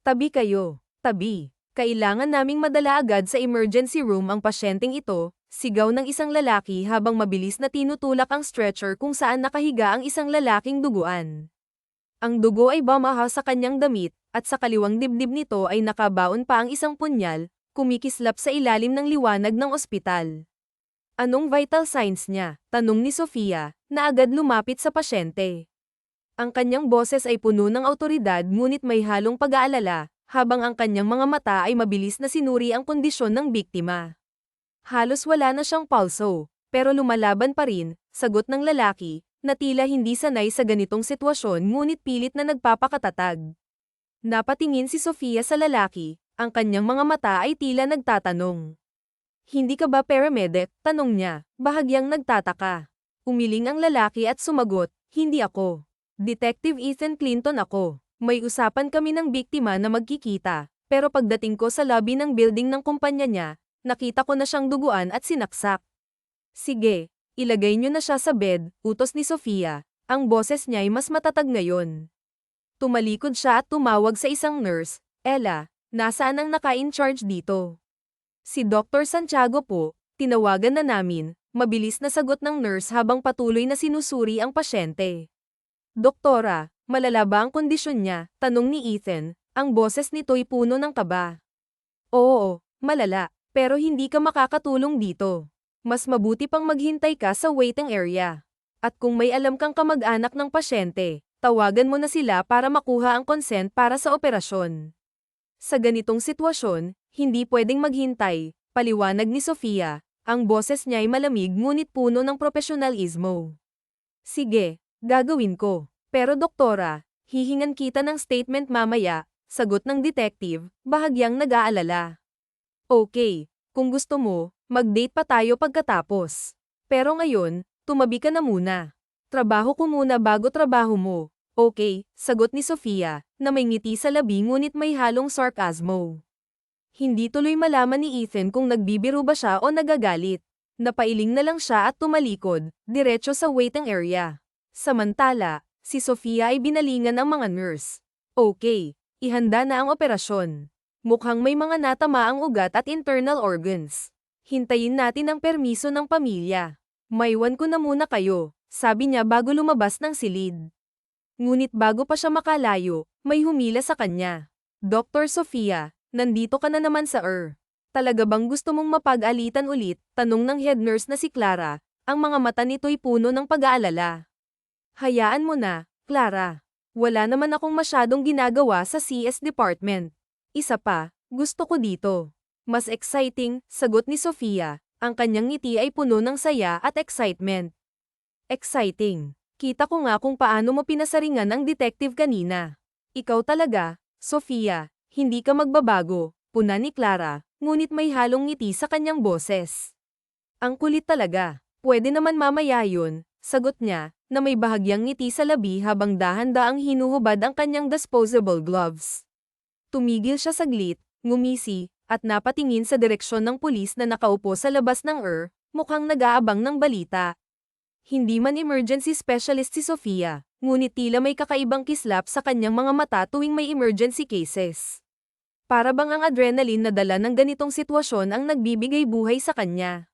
Tabi kayo. Tabi. Kailangan naming madala agad sa emergency room ang pasyenteng ito, sigaw ng isang lalaki habang mabilis na tinutulak ang stretcher kung saan nakahiga ang isang lalaking duguan. Ang dugo ay bumaha sa kanyang damit, at sa kaliwang dibdib nito ay nakabaon pa ang isang punyal, kumikislap sa ilalim ng liwanag ng ospital. Anong vital signs niya? Tanong ni Sofia, na agad lumapit sa pasyente. Ang kanyang boses ay puno ng awtoridad ngunit may halong pag-aalala, habang ang kanyang mga mata ay mabilis na sinuri ang kondisyon ng biktima. Halos wala na siyang pulso, pero lumalaban pa rin, sagot ng lalaki, na tila hindi sanay sa ganitong sitwasyon ngunit pilit na nagpapakatatag. Napatingin si Sofia sa lalaki, ang kanyang mga mata ay tila nagtatanong. Hindi ka ba paramedic? Tanong niya, bahagyang nagtataka. Umiling ang lalaki at sumagot, hindi ako. Detective Ethan Clinton ako. May usapan kami ng biktima na magkikita, pero pagdating ko sa lobby ng building ng kumpanya niya, nakita ko na siyang duguan at sinaksak. Sige, ilagay niyo na siya sa bed, utos ni Sofia. Ang boses niya ay mas matatag ngayon. Tumalikod siya at tumawag sa isang nurse, Ella, nasaan ang naka-in-charge dito? Si Dr. Santiago po, tinawagan na namin, mabilis na sagot ng nurse habang patuloy na sinusuri ang pasyente. Doktora, malala ba ang kondisyon niya? Tanong ni Ethan, ang boses nito'y puno ng kaba. Oo, malala, pero hindi ka makakatulong dito. Mas mabuti pang maghintay ka sa waiting area. At kung may alam kang kamag-anak ng pasyente, tawagan mo na sila para makuha ang consent para sa operasyon. Sa ganitong sitwasyon, hindi pwedeng maghintay, paliwanag ni Sofia, ang boses niya ay malamig ngunit puno ng profesionalismo. Sige, gagawin ko. Pero doktora, hihingan kita ng statement mamaya, sagot ng detective, bahagyang nag-aalala. Okay, kung gusto mo, mag-date pa tayo pagkatapos. Pero ngayon, tumabi ka na muna. Trabaho ko muna bago trabaho mo. Okay, sagot ni Sofia, na may ngiti sa labi ngunit may halong sarcasmo. Hindi tuloy malaman ni Ethan kung nagbibiro ba siya o nagagalit. Napailing na lang siya at tumalikod, diretso sa waiting area. Samantala, si Sofia ay binalingan ng mga nurse. Okay, ihanda na ang operasyon. Mukhang may mga natama ang ugat at internal organs. Hintayin natin ang permiso ng pamilya. Maiwan ko na muna kayo, sabi niya bago lumabas ng silid. Ngunit bago pa siya makalayo, may humila sa kanya. Dr. Sofia, nandito ka na naman sa Talaga bang gusto mong mapag-alitan ulit? Tanong ng head nurse na si Clara, ang mga mata nito'y puno ng pag-aalala. Hayaan mo na, Clara. Wala naman akong masyadong ginagawa sa CS department. Isa pa, gusto ko dito. Mas exciting, sagot ni Sofia, ang kanyang ngiti ay puno ng saya at excitement. Exciting. Kita ko nga kung paano mo pinasaringan ang detective kanina. Ikaw talaga, Sofia, hindi ka magbabago, puna ni Clara, ngunit may halong ngiti sa kanyang boses. Ang kulit talaga. Pwede naman mamaya yun, sagot niya, na may bahagyang ngiti sa labi habang dahan-daang hinuhubad ang kanyang disposable gloves. Tumigil siya saglit, ngumisi, at napatingin sa direksyon ng pulis na nakaupo sa labas ng mukhang nag-aabang ng balita. Hindi man emergency specialist si Sofia, ngunit tila may kakaibang kislap sa kanyang mga mata tuwing may emergency cases. Para bang ang adrenaline na dala ng ganitong sitwasyon ang nagbibigay buhay sa kanya.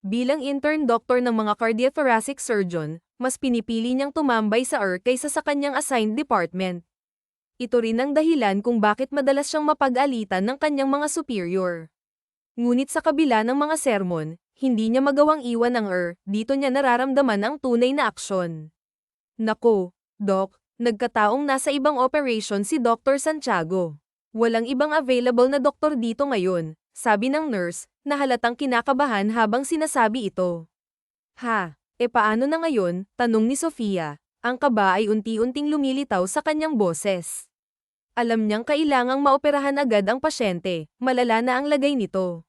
Bilang intern doctor ng mga cardiothoracic surgeon, mas pinipili niyang tumambay sa kaysa sa kanyang assigned department. Ito rin ang dahilan kung bakit madalas siyang mapag-alitan ng kanyang mga superior. Ngunit sa kabila ng mga sermon, hindi niya magawang iwan ang dito niya nararamdaman ang tunay na aksyon. Nako, Doc, nagkataong nasa ibang operation si Dr. Santiago. Walang ibang available na doktor dito ngayon, sabi ng nurse, na halatang kinakabahan habang sinasabi ito. Ha, paano na ngayon? Tanong ni Sofia. Ang kaba ay unti-unting lumilitaw sa kanyang boses. Alam niyang kailangang maoperahan agad ang pasyente, malala na ang lagay nito.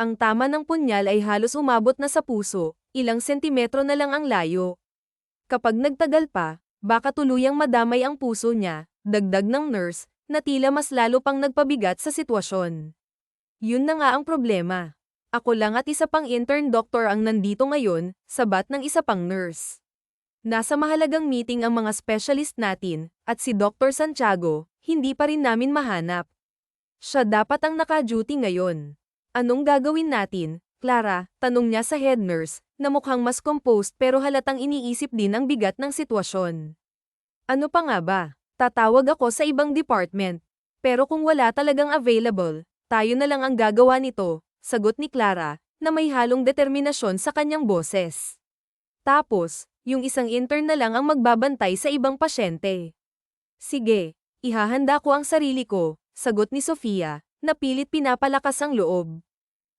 Ang tama ng punyal ay halos umabot na sa puso, ilang sentimetro na lang ang layo. Kapag nagtagal pa, baka tuluyang madamay ang puso niya, dagdag ng nurse, na tila mas lalo pang nagpabigat sa sitwasyon. Yun na nga ang problema. Ako lang at isa pang intern doctor ang nandito ngayon, sabat ng isa pang nurse. Nasa mahalagang meeting ang mga specialist natin, at si Dr. Santiago, hindi pa rin namin mahanap. Siya dapat ang naka-duty ngayon. Anong gagawin natin, Clara? Tanong niya sa head nurse, na mukhang mas composed pero halatang iniisip din ang bigat ng sitwasyon. Ano pa nga ba? Tatawag ako sa ibang department. Pero kung wala talagang available, tayo na lang ang gagawa nito, sagot ni Clara, na may halong determinasyon sa kanyang boses. Tapos, yung isang intern na lang ang magbabantay sa ibang pasyente. Sige, ihahanda ko ang sarili ko, sagot ni Sofia, na pilit pinapalakas ang loob.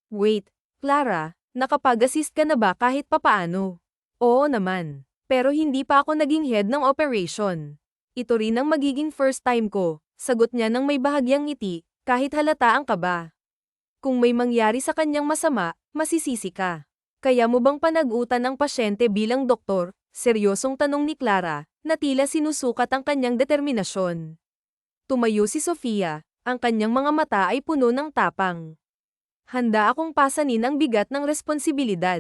Wait, Clara, nakapag-assist ka na ba kahit papaano? Oo naman. Pero hindi pa ako naging head ng operation. Ito rin ang magiging first time ko, sagot niya nang may bahagyang ngiti, kahit halata ang kaba. Kung may mangyari sa kanyang masama, masisisi ka. Kaya mo bang panag-utan ang pasyente bilang doktor? Seryosong tanong ni Clara, na tila sinusukat ang kanyang determinasyon. Tumayo si Sofia, ang kanyang mga mata ay puno ng tapang. Handa akong pasanin ang bigat ng responsibilidad.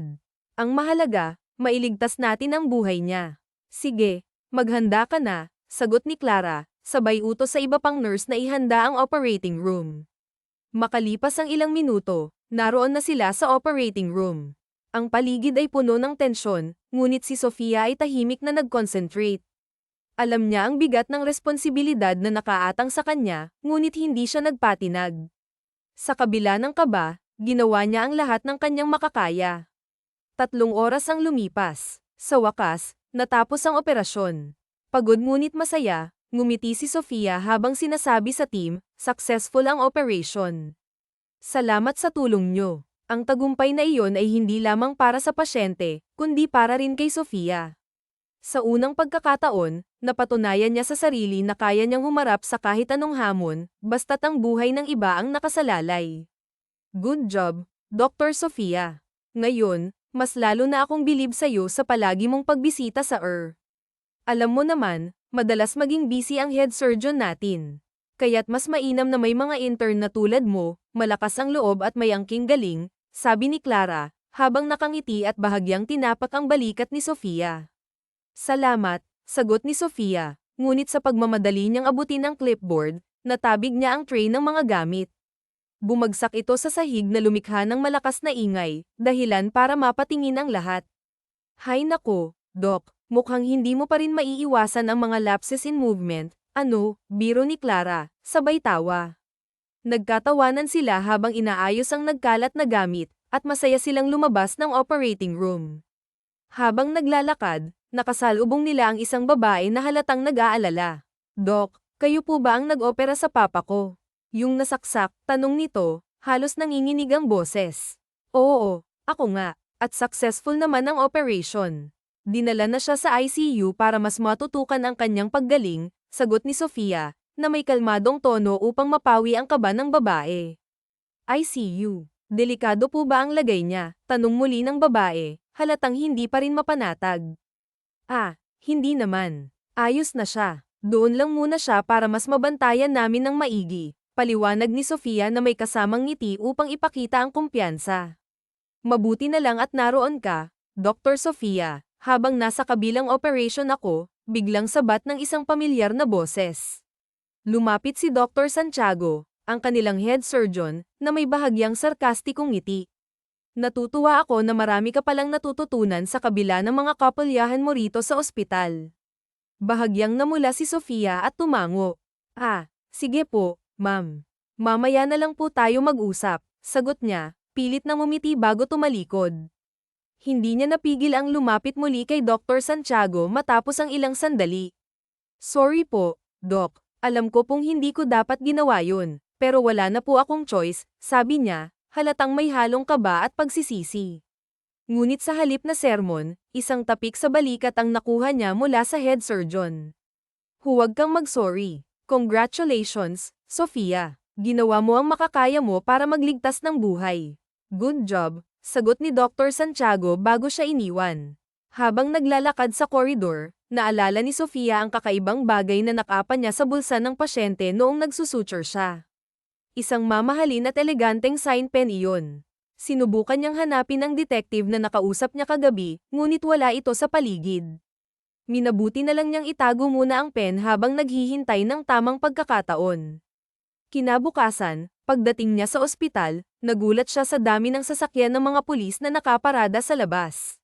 Ang mahalaga, mailigtas natin ang buhay niya. Sige, maghanda ka na, sagot ni Clara, sabay utos sa iba pang nurse na ihanda ang operating room. Makalipas ang ilang minuto, naroon na sila sa operating room. Ang paligid ay puno ng tensyon, ngunit si Sofia ay tahimik na nag-concentrate. Alam niya ang bigat ng responsibilidad na nakaatang sa kanya, ngunit hindi siya nagpatinag. Sa kabila ng kaba, ginawa niya ang lahat ng kanyang makakaya. 3 oras ang lumipas. Sa wakas, natapos ang operasyon. Pagod ngunit masaya, ngumiti si Sofia habang sinasabi sa team, successful ang operation. Salamat sa tulong niyo. Ang tagumpay na iyon ay hindi lamang para sa pasyente, kundi para rin kay Sofia. Sa unang pagkakataon, napatunayan niya sa sarili na kaya niyang humarap sa kahit anong hamon, basta't ang buhay ng iba ang nakasalalay. Good job, Dr. Sofia. Ngayon, mas lalo na akong bilib sa'yo sa palagi mong pagbisita sa Alam mo naman, madalas maging busy ang head surgeon natin. Kaya't mas mainam na may mga intern na tulad mo, malakas ang loob at may angking galing, sabi ni Clara, habang nakangiti at bahagyang tinapak ang balikat ni Sofia. Salamat, sagot ni Sofia, ngunit sa pagmamadali niyang abutin ang clipboard, natabig niya ang tray ng mga gamit. Bumagsak ito sa sahig na lumikha ng malakas na ingay, dahilan para mapatingin ang lahat. Hay nako, Doc, mukhang hindi mo pa rin maiiwasan ang mga lapses in movement, biro ni Clara, sabay tawa. Nagkatawanan sila habang inaayos ang nagkalat na gamit, at masaya silang lumabas ng operating room. Habang naglalakad, nakasalubong nila ang isang babae na halatang nag-aalala. Doc, kayo po ba ang nag-opera sa papa ko? Yung nasaksak, tanong nito, halos nanginginig ang boses. Oo, ako nga, at successful naman ang operation. Dinala na siya sa ICU para mas matutukan ang kanyang paggaling, sagot ni Sofia, na may kalmadong tono upang mapawi ang kaba ng babae. ICU, delikado po ba ang lagay niya? Tanong muli ng babae, halatang hindi pa rin mapanatag. Hindi naman. Ayos na siya. Doon lang muna siya para mas mabantayan namin ng maigi. Paliwanag ni Sofia na may kasamang ngiti upang ipakita ang kumpiyansa. Mabuti na lang at naroon ka, Dr. Sofia, habang nasa kabilang operation ako, biglang sabat ng isang pamilyar na boses. Lumapit si Dr. Santiago, ang kanilang head surgeon, na may bahagyang sarkastikong ngiti. Natutuwa ako na marami ka palang natututunan sa kabila ng mga kapulyahan mo rito sa ospital. Bahagyang namula si Sofia at tumango. Sige po, ma'am. Mamaya na lang po tayo mag-usap, sagot niya, pilit na ngumiti bago tumalikod. Hindi niya napigil ang lumapit muli kay Dr. Santiago matapos ang ilang sandali. Sorry po, Doc. Alam ko pong hindi ko dapat ginawa yun, pero wala na po akong choice, sabi niya, halatang may halong kaba at pagsisisi. Ngunit sa halip na sermon, isang tapik sa balikat ang nakuha niya mula sa head surgeon. Huwag kang mag-sorry. Congratulations, Sofia. Ginawa mo ang makakaya mo para magligtas ng buhay. Good job, sagot ni Dr. Santiago bago siya iniwan. Habang naglalakad sa koridor, naalala ni Sofia ang kakaibang bagay na nakapa niya sa bulsa ng pasyente noong nagsusuture siya. Isang mamahalin at eleganteng sign pen iyon. Sinubukan niyang hanapin ang detective na nakausap niya kagabi, ngunit wala ito sa paligid. Minabuti na lang niyang itago muna ang pen habang naghihintay ng tamang pagkakataon. Kinabukasan, pagdating niya sa ospital, nagulat siya sa dami ng sasakyan ng mga pulis na nakaparada sa labas.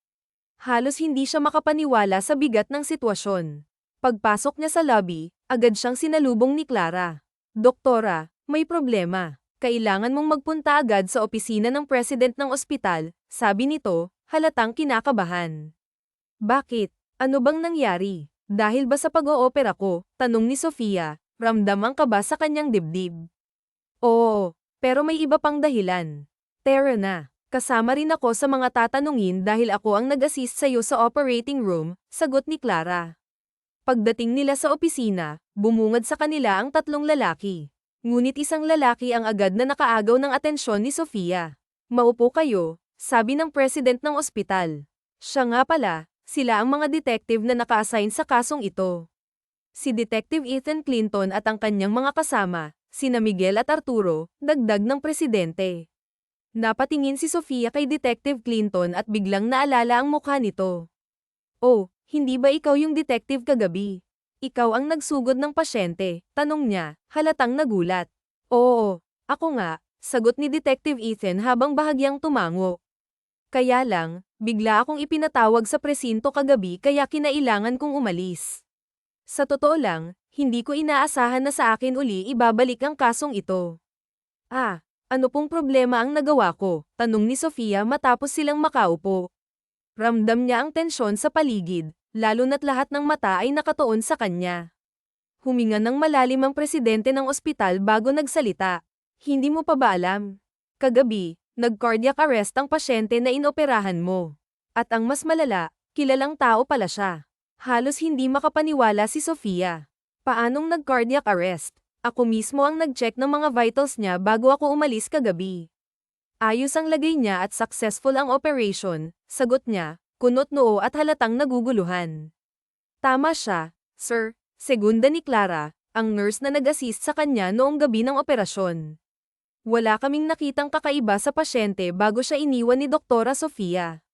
Halos hindi siya makapaniwala sa bigat ng sitwasyon. Pagpasok niya sa lobby, agad siyang sinalubong ni Clara. Doktora, may problema. Kailangan mong magpunta agad sa opisina ng president ng ospital, sabi nito, halatang kinakabahan. Bakit? Ano bang nangyari? Dahil ba sa pag-oopera ko? Tanong ni Sofia, ramdam ang kaba sa kanyang dibdib. Oo, pero may iba pang dahilan. Tara na. Kasama rin ako sa mga tatanungin dahil ako ang nag-assist sa'yo sa operating room, sagot ni Clara. Pagdating nila sa opisina, bumungad sa kanila ang tatlong lalaki. Ngunit isang lalaki ang agad na nakaagaw ng atensyon ni Sofia. Maupo kayo, sabi ng president ng ospital. Siya nga pala, sila ang mga detective na naka-assign sa kasong ito. Si Detective Ethan Clinton at ang kanyang mga kasama, sina Miguel at Arturo, dagdag ng presidente. Napatingin si Sofia kay Detective Clinton at biglang naalala ang mukha nito. Oh, hindi ba ikaw yung detective kagabi? Ikaw ang nagsugod ng pasyente, tanong niya, halatang nagulat. Oo, ako nga, sagot ni Detective Ethan habang bahagyang tumango. Kaya lang, bigla akong ipinatawag sa presinto kagabi kaya kinailangan kong umalis. Sa totoo lang, hindi ko inaasahan na sa akin uli ibabalik ang kasong ito. Ah, ano pong problema ang nagawa ko? Tanong ni Sofia matapos silang makaupo. Ramdam niya ang tensyon sa paligid, lalo na't lahat ng mata ay nakatuon sa kanya. Huminga ng malalim ang presidente ng ospital bago nagsalita. Hindi mo pa ba alam? Kagabi, nag-cardiac arrest ang pasyente na inoperahan mo. At ang mas malala, kilalang tao pala siya. Halos hindi makapaniwala si Sofia. Paanong nag-cardiac arrest? Ako mismo ang nag-check ng mga vitals niya bago ako umalis kagabi. Ayos ang lagay niya at successful ang operation, sagot niya, kunot noo at halatang naguguluhan. Tama siya, sir, segunda ni Clara, ang nurse na nag-assist sa kanya noong gabi ng operasyon. Wala kaming nakitang kakaiba sa pasyente bago siya iniwan ni Doktora Sofia.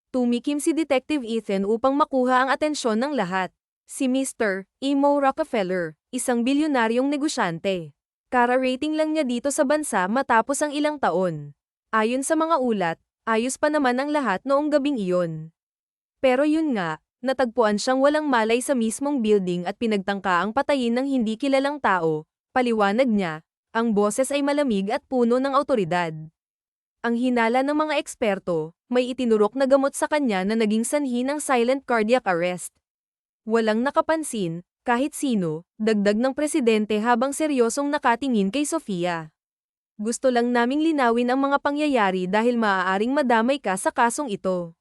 Tumikim si Detective Ethan upang makuha ang atensyon ng lahat. Si Mr. Emo Rockefeller, isang bilyonaryong negosyante. Kara-rating lang niya dito sa bansa matapos ang ilang taon. Ayon sa mga ulat, ayos pa naman ang lahat noong gabing iyon. Pero yun nga, natagpuan siyang walang malay sa mismong building at pinagtangka ang patayin ng hindi kilalang tao, paliwanag niya. Ang boses ay malamig at puno ng awtoridad. Ang hinala ng mga eksperto, may itinurok na gamot sa kanya na naging sanhi ng silent cardiac arrest. Walang nakapansin, kahit sino, dagdag ng presidente habang seryosong nakatingin kay Sofia. Gusto lang naming linawin ang mga pangyayari dahil maaaring madamay ka sa kasong ito.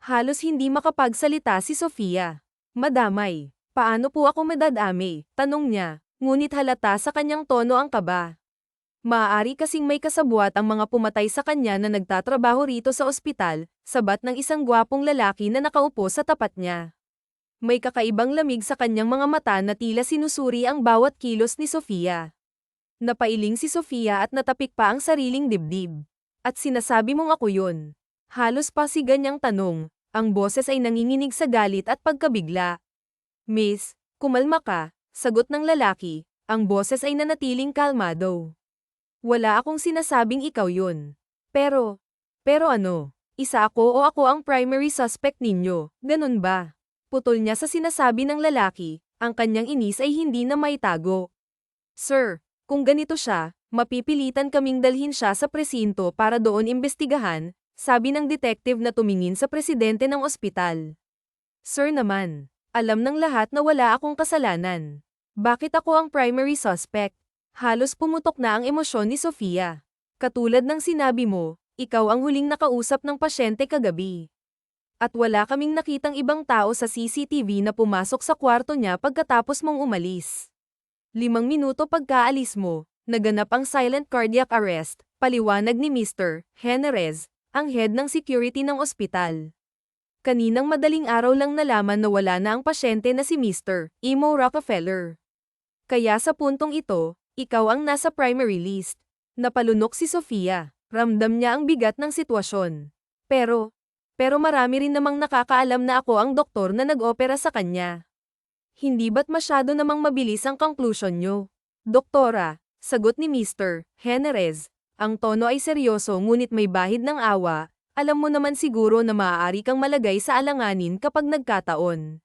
Halos hindi makapagsalita si Sofia. Madamay. Paano po ako madadamay? Tanong niya. Ngunit halata sa kanyang tono ang kaba. Maaari kasing may kasabwat ang mga pumatay sa kanya na nagtatrabaho rito sa ospital, sabat ng isang gwapong lalaki na nakaupo sa tapat niya. May kakaibang lamig sa kanyang mga mata na tila sinusuri ang bawat kilos ni Sofia. Napailing si Sofia at natapik pa ang sariling dibdib. At sinasabi mong ako yun. Halos pa si ganyang tanong, ang boses ay nanginginig sa galit at pagkabigla. Miss, kumalma ka. Sagot ng lalaki, ang boses ay nanatiling kalmado. Wala akong sinasabing ikaw yun. Pero ano? Isa ako o ako ang primary suspect ninyo, ganun ba? Putol niya sa sinasabi ng lalaki, ang kanyang inis ay hindi na maitago. Sir, kung ganito siya, mapipilitan kaming dalhin siya sa presinto para doon imbestigahan, sabi ng detective na tumingin sa presidente ng ospital. Sir naman, alam ng lahat na wala akong kasalanan. Bakit ako ang primary suspect? Halos pumutok na ang emosyon ni Sofia. Katulad ng sinabi mo, ikaw ang huling nakausap ng pasyente kagabi. At wala kaming nakitang ibang tao sa CCTV na pumasok sa kwarto niya pagkatapos mong umalis. 5 minuto pagkaalis mo, naganap ang silent cardiac arrest, paliwanag ni Mr. Henrez, ang head ng security ng ospital. Kaninang madaling araw lang nalaman na wala na ang pasyente na si Mr. Emo Rockefeller. Kaya sa puntong ito, ikaw ang nasa primary list. Napalunok si Sofia. Ramdam niya ang bigat ng sitwasyon. Pero Pero marami rin namang nakakaalam na ako ang doktor na nag-opera sa kanya. Hindi ba't masyado namang mabilis ang conclusion nyo? Doktora, sagot ni Mr. Henrez. Ang tono ay seryoso ngunit may bahid ng awa. Alam mo naman siguro na maaari kang malagay sa alanganin kapag nagkataon.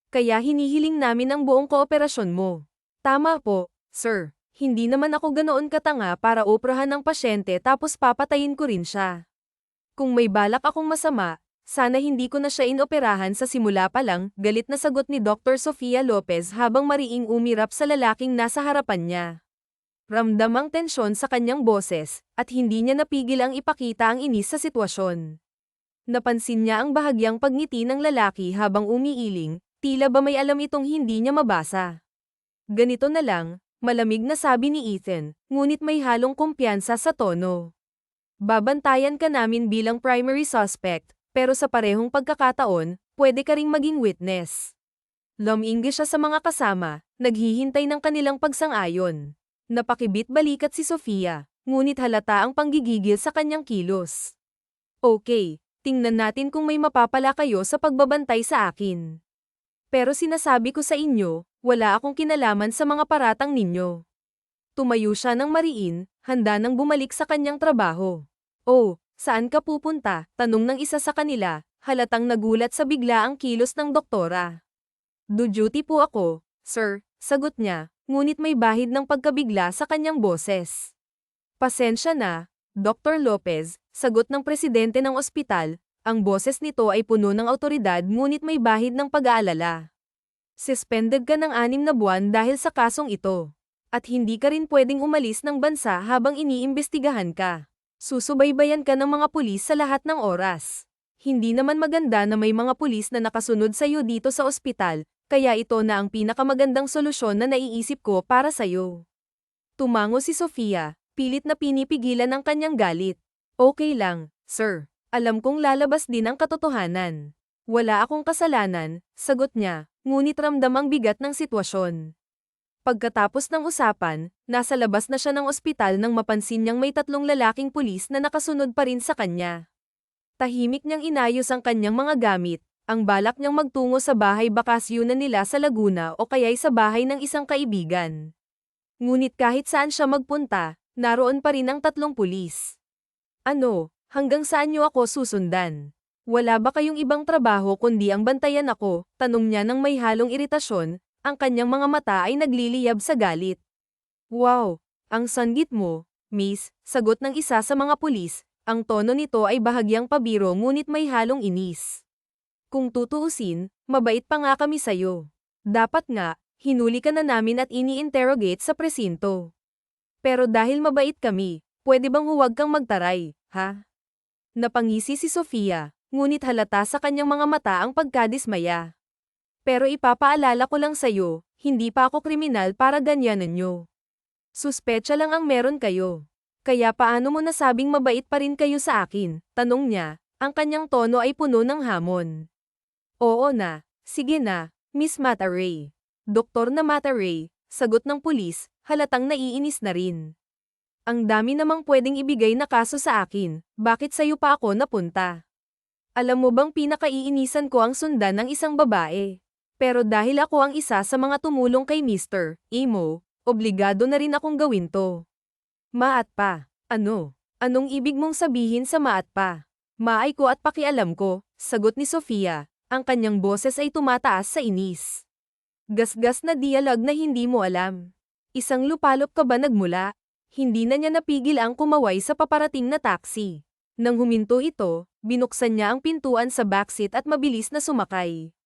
Kaya hinihiling namin ang buong kooperasyon mo. Tama po, sir. Hindi naman ako ganoon katanga para oprahan ng pasyente tapos papatayin ko rin siya. Kung may balak akong masama, sana hindi ko na siya inoperahan sa simula pa lang, galit na sagot ni Dr. Sofia Lopez habang mariing umirap sa lalaking nasa harapan niya. Ramdam ang tensyon sa kanyang boses, at hindi niya napigil ang ipakita ang inis sa sitwasyon. Napansin niya ang bahagyang pagngiti ng lalaki habang umiiling, tila ba may alam itong hindi niya mabasa. Ganito na lang, malamig na sabi ni Ethan, ngunit may halong kumpiyansa sa tono. Babantayan ka namin bilang primary suspect, pero sa parehong pagkakataon, pwede ka ring maging witness. Luminggi siya sa mga kasama, naghihintay ng kanilang pagsang-ayon. Napakibit balikat si Sofia, ngunit halata ang panggigigil sa kanyang kilos. Okay, tingnan natin kung may mapapala kayo sa pagbabantay sa akin. Pero sinasabi ko sa inyo, wala akong kinalaman sa mga paratang ninyo. Tumayo siya ng mariin, handa nang bumalik sa kanyang trabaho. Oh, saan ka pupunta? Tanong ng isa sa kanila, halatang nagulat sa biglaang kilos ng doktora. Do duty po ako, sir, sagot niya, ngunit may bahid ng pagkabigla sa kanyang boses. Pasensya na, Dr. Lopez, sagot ng presidente ng ospital, ang boses nito ay puno ng awtoridad ngunit may bahid ng pag-aalala. Suspended ka ng 6 na buwan dahil sa kasong ito. At hindi ka rin pwedeng umalis ng bansa habang iniimbestigahan ka. Susubaybayan ka ng mga pulis sa lahat ng oras. Hindi naman maganda na may mga pulis na nakasunod sa iyo dito sa ospital, kaya ito na ang pinakamagandang solusyon na naiisip ko para sa iyo. Tumango si Sofia, pilit na pinipigilan ang kanyang galit. Okay lang, sir. Alam kong lalabas din ang katotohanan. Wala akong kasalanan, sagot niya, ngunit ramdam ang bigat ng sitwasyon. Pagkatapos ng usapan, nasa labas na siya ng ospital nang mapansin niyang may 3 lalaking pulis na nakasunod pa rin sa kanya. Tahimik niyang inayos ang kanyang mga gamit, ang balak niyang magtungo sa bahay bakasyunan nila sa Laguna o kaya'y sa bahay ng isang kaibigan. Ngunit kahit saan siya magpunta, naroon pa rin ang 3 pulis. Ano, hanggang saan niyo ako susundan? Wala ba kayong ibang trabaho kundi ang bantayan ako? Tanong niya nang may halong iritasyon. Ang kanyang mga mata ay nagliliyab sa galit. Wow, ang sanggit mo, miss, sagot ng isa sa mga pulis, ang tono nito ay bahagyang pabiro ngunit may halong inis. Kung tutuusin, mabait pa nga kami sayo. Dapat nga, hinuli ka na namin at ini-interrogate sa presinto. Pero dahil mabait kami, pwede bang huwag kang magtaray, ha? Napangisi si Sofia, ngunit halata sa kanyang mga mata ang pagkadismaya. Pero ipapaalala ko lang sa'yo, hindi pa ako kriminal para ganyanan nyo. Suspecha lang ang meron kayo. Kaya paano mo nasabing mabait pa rin kayo sa akin? Tanong niya, ang kanyang tono ay puno ng hamon. Oo na, sige na, Miss Mataray. Doktor na Mataray, sagot ng pulis, halatang naiinis na rin. Ang dami namang pwedeng ibigay na kaso sa akin, bakit sa'yo pa ako napunta? Alam mo bang pinakaiinisan ko ang sundan ng isang babae? Pero dahil ako ang isa sa mga tumulong kay Mr. Emo, obligado na rin akong gawin to. Maat pa. Ano? Anong ibig mong sabihin sa maat pa? Maay ko at pakialam ko, sagot ni Sofia, ang kanyang boses ay tumataas sa inis. Gasgas na dialog na hindi mo alam. Isang lupalop ka ba nagmula? Hindi na niya napigil ang kumaway sa paparating na taxi. Nang huminto ito, binuksan niya ang pintuan sa backseat at mabilis na sumakay.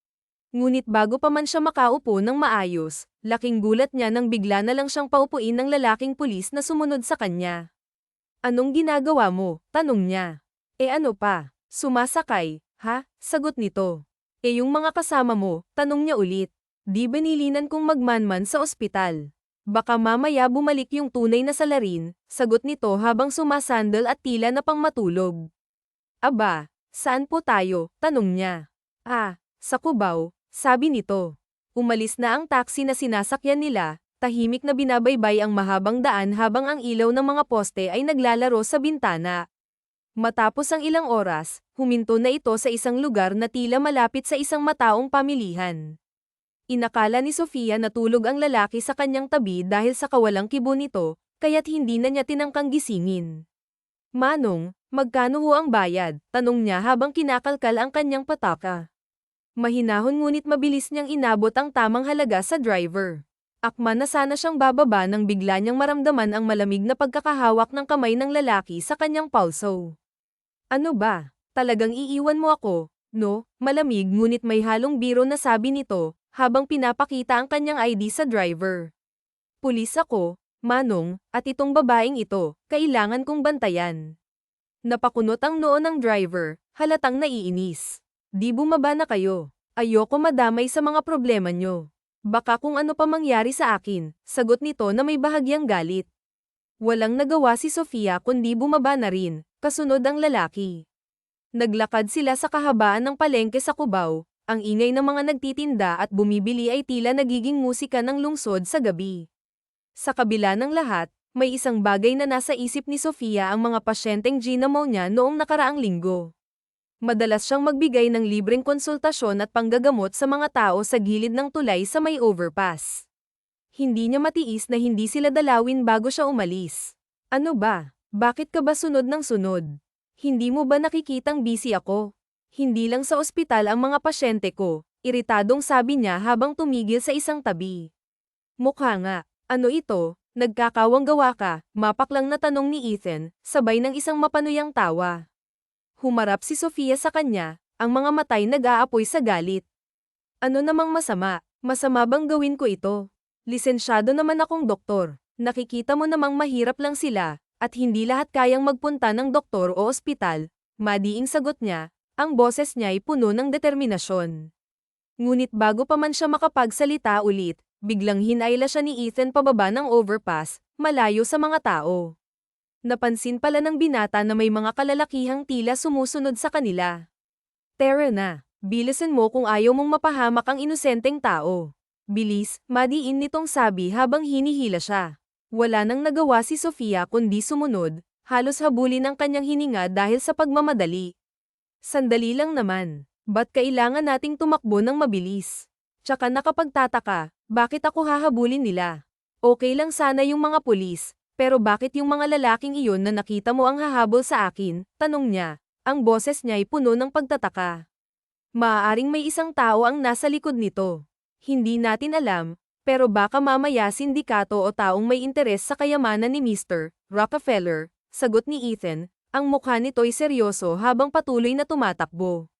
Ngunit bago pa man siya makaupo ng maayos, laking gulat niya nang bigla na lang siyang paupuin ng lalaking pulis na sumunod sa kanya. Anong ginagawa mo? Tanong niya. Ano pa? Sumasakay, ha? Sagot nito. Yung mga kasama mo? Tanong niya ulit. Di ba nilinan kong magmanman sa ospital? Baka mamaya bumalik yung tunay na salarin, sagot nito habang sumasandal at tila na pang matulog. Aba, saan po tayo? Tanong niya. Sa Cubao. Sabi nito. Umalis na ang taxi na sinasakyan nila, tahimik na binabaybay ang mahabang daan habang ang ilaw ng mga poste ay naglalaro sa bintana. Matapos ang ilang oras, huminto na ito sa isang lugar na tila malapit sa isang mataong pamilihan. Inakala ni Sofia na tulog ang lalaki sa kanyang tabi dahil sa kawalang kibo nito, kaya't hindi na niya tinangkang gisingin. Manong, magkano ho ang bayad? Tanong niya habang kinakalkal ang kanyang pataka. Mahinahon ngunit mabilis niyang inabot ang tamang halaga sa driver. Akma na sana siyang bababa nang bigla niyang maramdaman ang malamig na pagkakahawak ng kamay ng lalaki sa kanyang pulso. Ano ba? Talagang iiwan mo ako, no? Malamig ngunit may halong biro na sabi nito, habang pinapakita ang kanyang ID sa driver. Pulis ako, Manong, at itong babaeng ito, kailangan kong bantayan. Napakunot ang noo ng driver, halatang naiinis. Di bumaba na kayo. Ayoko madamay sa mga problema nyo. Baka kung ano pa mangyari sa akin, sagot nito na may bahagyang galit. Walang nagawa si Sofia kundi bumaba na rin, kasunod ang lalaki. Naglakad sila sa kahabaan ng palengke sa Cubao, ang ingay ng mga nagtitinda at bumibili ay tila nagiging musika ng lungsod sa gabi. Sa kabila ng lahat, may isang bagay na nasa isip ni Sofia ang mga pasyenteng pneumonia noong nakaraang linggo. Madalas siyang magbigay ng libreng konsultasyon at panggagamot sa mga tao sa gilid ng tulay sa may overpass. Hindi niya matiis na hindi sila dalawin bago siya umalis. Ano ba? Bakit ka ba sunod ng sunod? Hindi mo ba nakikitang busy ako? Hindi lang sa ospital ang mga pasyente ko, iritadong sabi niya habang tumigil sa isang tabi. Mukha nga, ano ito, nagkakawang gawa ka, mapaklang na tanong ni Ethan, sabay ng isang mapanuyang tawa. Humarap si Sofia sa kanya, ang mga matay nag-aapoy sa galit. Ano namang masama? Masama bang gawin ko ito? Lisensyado naman akong doktor. Nakikita mo namang mahirap lang sila, at hindi lahat kayang magpunta ng doktor o ospital. Madiing sagot niya, ang boses niya ay puno ng determinasyon. Ngunit bago pa man siya makapagsalita ulit, biglang hinayla siya ni Ethan pababa ng overpass, malayo sa mga tao. Napansin pala ng binata na may mga kalalakihang tila sumusunod sa kanila. Tara na, bilisan mo kung ayaw mong mapahamak ang inosenteng tao. Bilis, madiin nitong sabi habang hinihila siya. Wala nang nagawa si Sofia kundi sumunod, halos habulin ang kanyang hininga dahil sa pagmamadali. Sandali lang naman, ba't kailangan nating tumakbo ng mabilis? Tsaka nakapagtataka, bakit ako hahabulin nila? Okay lang sana yung mga pulis, pero bakit yung mga lalaking iyon na nakita mo ang hahabol sa akin? Tanong niya, ang boses niya ay puno ng pagtataka. Maaaring may isang tao ang nasa likod nito. Hindi natin alam, pero baka mamaya sindikato o taong may interes sa kayamanan ni Mr. Rockefeller, sagot ni Ethan, ang mukha nito'y seryoso habang patuloy na tumatakbo.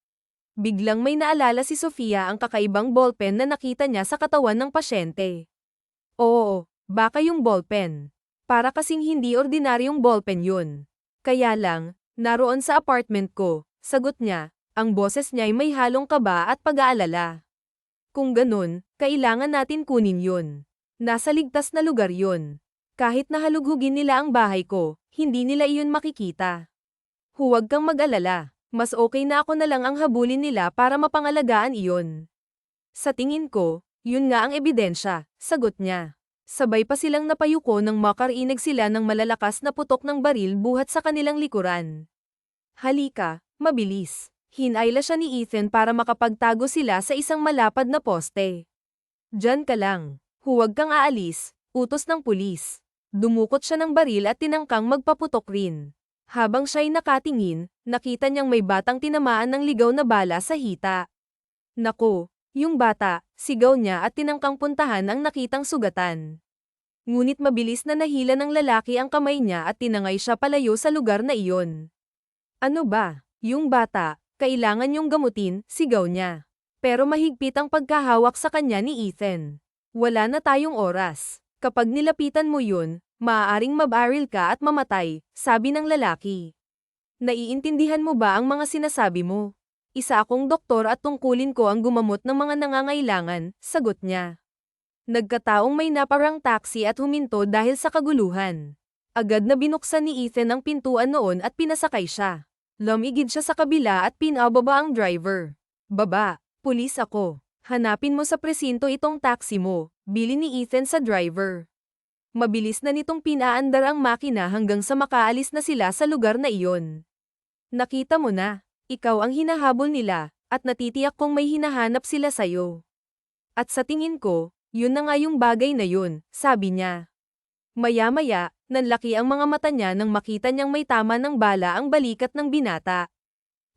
Biglang may naalala si Sofia ang kakaibang ballpen na nakita niya sa katawan ng pasyente. Oo, baka yung ballpen. Para kasing hindi ordinaryong ballpen yun. Kaya lang, naroon sa apartment ko, sagot niya, ang boses niya ay may halong kaba at pag-aalala. Kung ganun, kailangan natin kunin yun. Nasa ligtas na lugar yun. Kahit nahalughugin nila ang bahay ko, hindi nila iyon makikita. Huwag kang mag-alala, mas okay na ako na lang ang habulin nila para mapangalagaan iyon. Sa tingin ko, yun nga ang ebidensya, sagot niya. Sabay pa silang napayuko nang makarinig sila ng malalakas na putok ng baril buhat sa kanilang likuran. Halika, mabilis. Hinayla siya ni Ethan para makapagtago sila sa isang malapad na poste. Diyan ka lang. Huwag kang aalis, utos ng pulis. Dumukot siya ng baril at tinangkang magpaputok rin. Habang siya'y nakatingin, nakita niyang may batang tinamaan ng ligaw na bala sa hita. Nako, yung bata, sigaw niya at tinangkang puntahan ang nakitang sugatan. Ngunit mabilis na nahila ng lalaki ang kamay niya at tinangay siya palayo sa lugar na iyon. Ano ba? Yung bata, kailangan yung gamutin, sigaw niya. Pero mahigpit ang pagkahawak sa kanya ni Ethan. Wala na tayong oras. Kapag nilapitan mo yun, maaaring mabaril ka at mamatay, sabi ng lalaki. Naiintindihan mo ba ang mga sinasabi mo? Isa akong doktor at tungkulin ko ang gumamot ng mga nangangailangan, sagot niya. Nagkataong may naparang taxi at huminto dahil sa kaguluhan. Agad na binuksan ni Ethan ang pintuan noon at pinasakay siya. Lumigid siya sa kabila at pinababa ang driver. Baba, pulis ako. Hanapin mo sa presinto itong taxi mo, bilin ni Ethan sa driver. Mabilis na nitong pinaandar ang makina hanggang sa makaalis na sila sa lugar na iyon. Nakita mo na, ikaw ang hinahabol nila, at natitiyak kong may hinahanap sila sa'yo. At sa tingin ko, yun na nga yung bagay na yun, sabi niya. Maya-maya, nanlaki ang mga mata niya nang makita niyang may tama ng bala ang balikat ng binata.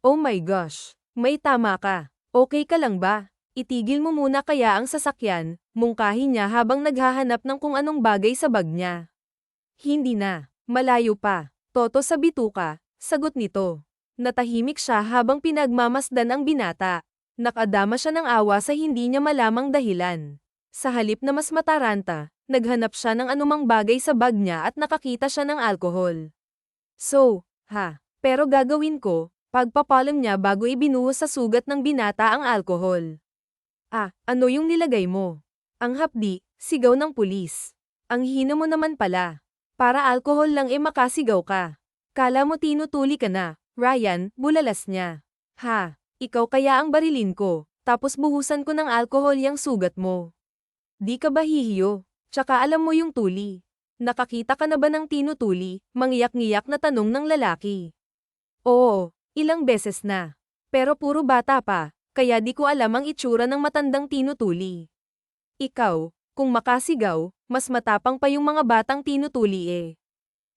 Oh my gosh, may tama ka. Okay ka lang ba? Itigil mo muna kaya ang sasakyan, mungkahi niya habang naghahanap ng kung anong bagay sa bag niya. Hindi na, malayo pa. Toto sa bituka, sagot nito. Natahimik siya habang pinagmamasdan ang binata. Nakadama siya ng awa sa hindi niya malamang dahilan. Sa halip na mas mataranta, naghanap siya ng anumang bagay sa bag niya at nakakita siya ng alkohol. So, pero gagawin ko, pagpapalam niya bago ibinuhos sa sugat ng binata ang alkohol. Ano yung nilagay mo? Ang hapdi, sigaw ng pulis. Ang hina mo naman pala. Para alkohol lang makasigaw ka. Kala mo tinutuli ka na, Ryan, bulalas niya. Ikaw kaya ang barilin ko, tapos buhusan ko ng alkohol yung sugat mo. Di ka ba hihiyo? Tsaka alam mo yung tuli. Nakakita ka na ba ng tinutuli? Mangyak-ngiyak na tanong ng lalaki. Oo, ilang beses na. Pero puro bata pa. Kaya di ko alam ang itsura ng matandang tinutuli. Ikaw, kung makasigaw, mas matapang pa yung mga batang tinutuli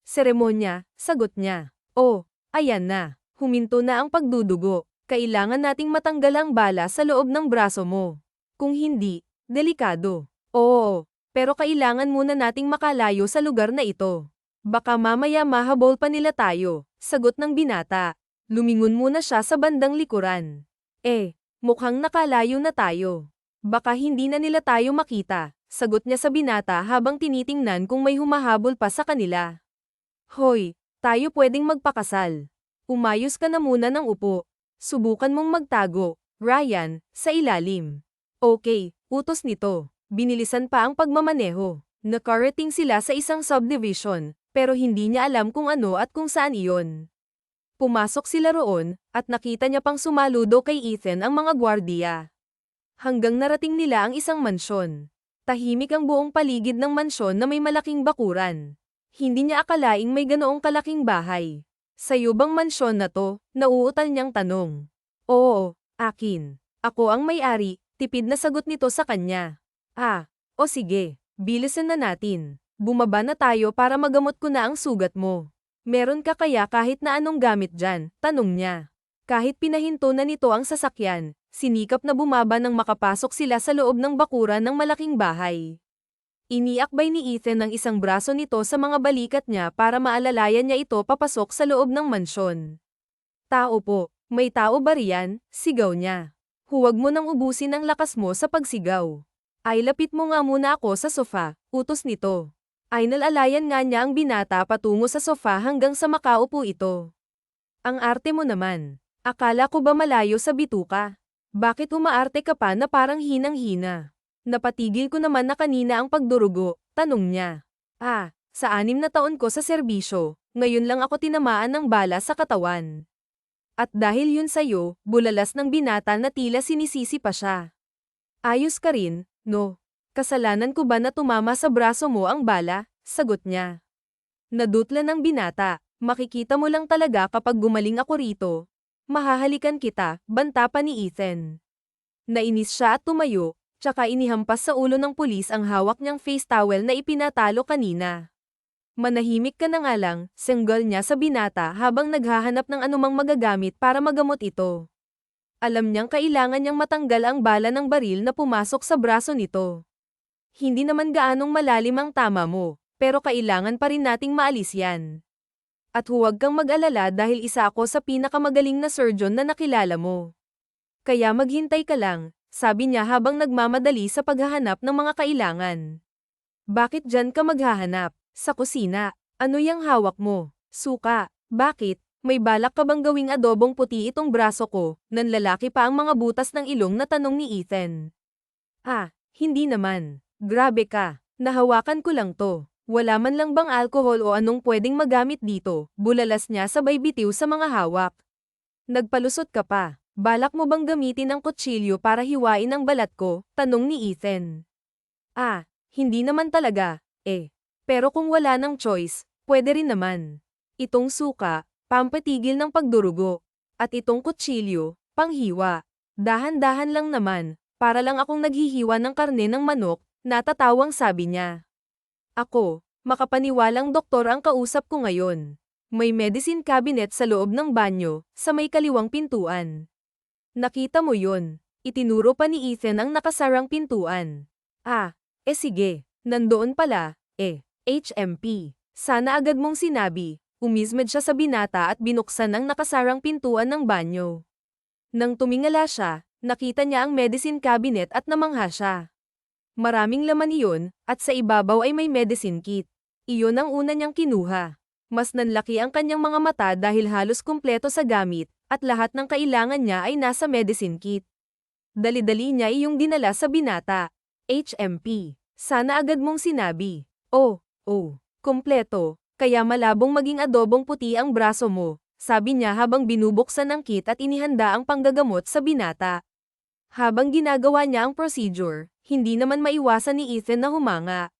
Seremonya, sagot niya. Oh, ayan na. Huminto na ang pagdudugo. Kailangan nating matanggal ang bala sa loob ng braso mo. Kung hindi, delikado. Oo, pero kailangan muna nating makalayo sa lugar na ito. Baka mamaya mahabol pa nila tayo, sagot ng binata. Lumingon muna siya sa bandang likuran. Mukhang nakalayo na tayo. Baka hindi na nila tayo makita, sagot niya sa binata habang tinitingnan kung may humahabol pa sa kanila. Hoy, tayo pwedeng magpakasal. Umayos ka na muna ng upo. Subukan mong magtago, Ryan, sa ilalim. Okay, utos nito. Binilisan pa ang pagmamaneho. Nakarating sila sa isang subdivision, pero hindi niya alam kung ano at kung saan iyon. Pumasok sila roon, at nakita niya pang sumaludo kay Ethan ang mga gwardiya. Hanggang narating nila ang isang mansyon. Tahimik ang buong paligid ng mansyon na may malaking bakuran. Hindi niya akalaing may ganoong kalaking bahay. Sa'yo bang mansyon na to? Nauutal niyang tanong. Oo, akin. Ako ang may-ari, tipid na sagot nito sa kanya. O sige, bilisan na natin. Bumaba na tayo para magamot ko na ang sugat mo. Meron ka kaya kahit na anong gamit dyan? Tanong niya. Kahit pinahinto na nito ang sasakyan, sinikap na bumaba nang makapasok sila sa loob ng bakuran ng malaking bahay. Iniakbay ni Ethan ang isang braso nito sa mga balikat niya para maalalayan niya ito papasok sa loob ng mansyon. Tao po, may tao ba riyan? Sigaw niya. Huwag mo nang ubusin ang lakas mo sa pagsigaw. Ay lapit mo nga muna ako sa sofa, utos nito. Ay nalalayan nga niya ang binata patungo sa sofa hanggang sa makaupo ito. Ang arte mo naman. Akala ko ba malayo sa bituka? Bakit umaarte ka pa na parang hinang-hina? Napatigil ko naman na kanina ang pagdurugo, tanong niya. Sa 6 na taon ko sa serbisyo, ngayon lang ako tinamaan ng bala sa katawan. At dahil yun sa'yo, bulalas ng binata na tila sinisisi pa siya. Ayos ka rin, no? Kasalanan ko ba na tumama sa braso mo ang bala? Sagot niya. Nadutla ng binata, makikita mo lang talaga kapag gumaling ako rito. Mahahalikan kita, banta pa ni Ethan. Nainis siya at tumayo, tsaka inihampas sa ulo ng pulis ang hawak niyang face towel na ipinatalo kanina. Manahimik ka na nga lang, senggal niya sa binata habang naghahanap ng anumang magagamit para magamot ito. Alam niyang kailangan niyang matanggal ang bala ng baril na pumasok sa braso nito. Hindi naman gaanong malalim ang tama mo, pero kailangan pa rin nating maalis yan. At huwag kang mag-alala dahil isa ako sa pinakamagaling na surgeon na nakilala mo. Kaya maghintay ka lang, sabi niya habang nagmamadali sa paghahanap ng mga kailangan. Bakit dyan ka maghahanap? Sa kusina. Ano yang hawak mo? Suka. Bakit? May balak ka bang gawing adobong puti itong braso ko? Nanlalaki pa ang mga butas ng ilong na tanong ni Ethan. Hindi naman. Grabe ka. Nahawakan ko lang to. Wala man lang bang alkohol o anong pwedeng magamit dito? Bulalas niya sabay bitiw sa mga hawak. Nagpalusot ka pa. Balak mo bang gamitin ang kutsilyo para hiwain ang balat ko? Tanong ni Ethan. Hindi naman talaga, Pero kung wala ng choice, pwede rin naman. Itong suka, pampatigil ng pagdurugo. At itong kutsilyo, panghiwa. Dahan-dahan lang naman, para lang akong naghihiwa ng karne ng manok, natatawang sabi niya. Ako, makapaniwalang doktor ang kausap ko ngayon. May medicine cabinet sa loob ng banyo, sa may kaliwang pintuan. Nakita mo yun? Itinuro pa ni Ethan ang nakasarang pintuan. Sige, nandoon pala, HMP. Sana agad mong sinabi, umismed siya sa binata at binuksan ang nakasarang pintuan ng banyo. Nang tumingala siya, nakita niya ang medicine cabinet at namangha siya. Maraming laman iyon, at sa ibabaw ay may medicine kit. Iyon ang una niyang kinuha. Mas nanlaki ang kanyang mga mata dahil halos kumpleto sa gamit, at lahat ng kailangan niya ay nasa medicine kit. Dali-dali niya iyong dinala sa binata. HMP. Sana agad mong sinabi. Kumpleto, kaya malabong maging adobong puti ang braso mo, sabi niya habang binubuksan ang kit at inihanda ang panggagamot sa binata. Habang ginagawa niya ang procedure, hindi naman maiwasan ni Ethan na humanga.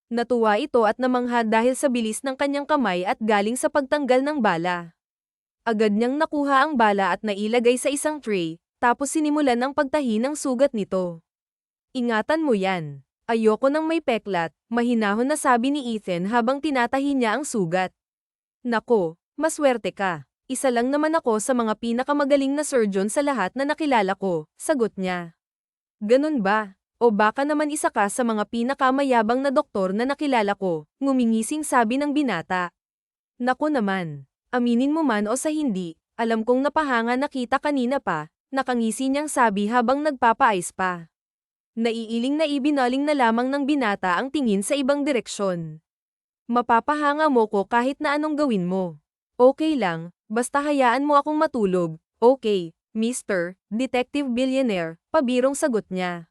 Natuwa ito at namangha dahil sa bilis ng kanyang kamay at galing sa pagtanggal ng bala. Agad niyang nakuha ang bala at nailagay sa isang tray, tapos sinimulan ang pagtahi ng sugat nito. Ingatan mo yan. Ayoko nang may peklat, mahinahon na sabi ni Ethan habang tinatahi niya ang sugat. Nako, maswerte ka. Isa lang naman ako sa mga pinakamagaling na surgeon sa lahat na nakilala ko, sagot niya. Ganun ba? O baka naman isa ka sa mga pinakamayabang na doktor na nakilala ko, ngumingising sabi ng binata. Nako naman, aminin mo man o sa hindi, alam kong napahanga na kita kanina pa, nakangisi niyang sabi habang nagpapaayos pa. Naiiling na ibinaling na lamang ng binata ang tingin sa ibang direksyon. Mapapahanga mo ko kahit na anong gawin mo. Okay lang, basta hayaan mo akong matulog, okay, Mr. Detective Billionaire, pabirong sagot niya.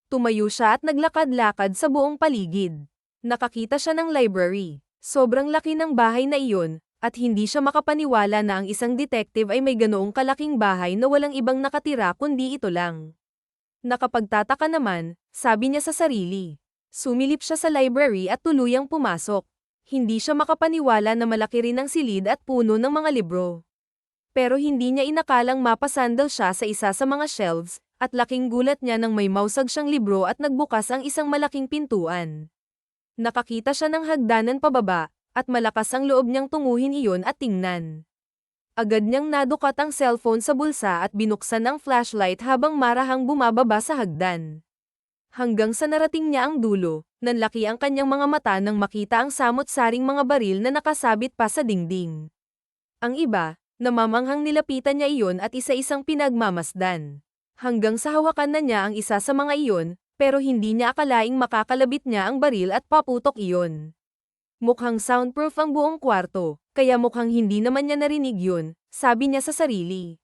Tumayo siya at naglakad-lakad sa buong paligid. Nakakita siya ng library. Sobrang laki ng bahay na iyon, at hindi siya makapaniwala na ang isang detective ay may ganoong kalaking bahay na walang ibang nakatira kundi ito lang. Nakapagtataka naman, sabi niya sa sarili. Sumilip siya sa library at tuluyang pumasok. Hindi siya makapaniwala na malaki rin ang silid at puno ng mga libro. Pero hindi niya inakalang mapasandal siya sa isa sa mga shelves, at laking gulat niya nang may mausag siyang libro at nagbukas ang isang malaking pintuan. Nakakita siya ng hagdanan pababa, at malakas ang loob niyang tunguhin iyon at tingnan. Agad niyang nadukat ang cellphone sa bulsa at binuksan ang flashlight habang marahang bumababa sa hagdan. Hanggang sa narating niya ang dulo, nanlaki ang kanyang mga mata nang makita ang samot-saring mga baril na nakasabit pa sa dingding. Ang iba, namamanghang nilapitan niya iyon at isa-isang pinagmamasdan. Hanggang sa hawakan na niya ang isa sa mga iyon, pero hindi niya akalaing makakalabit niya ang baril at paputok iyon. Mukhang soundproof ang buong kwarto, kaya mukhang hindi naman niya narinig yun, sabi niya sa sarili.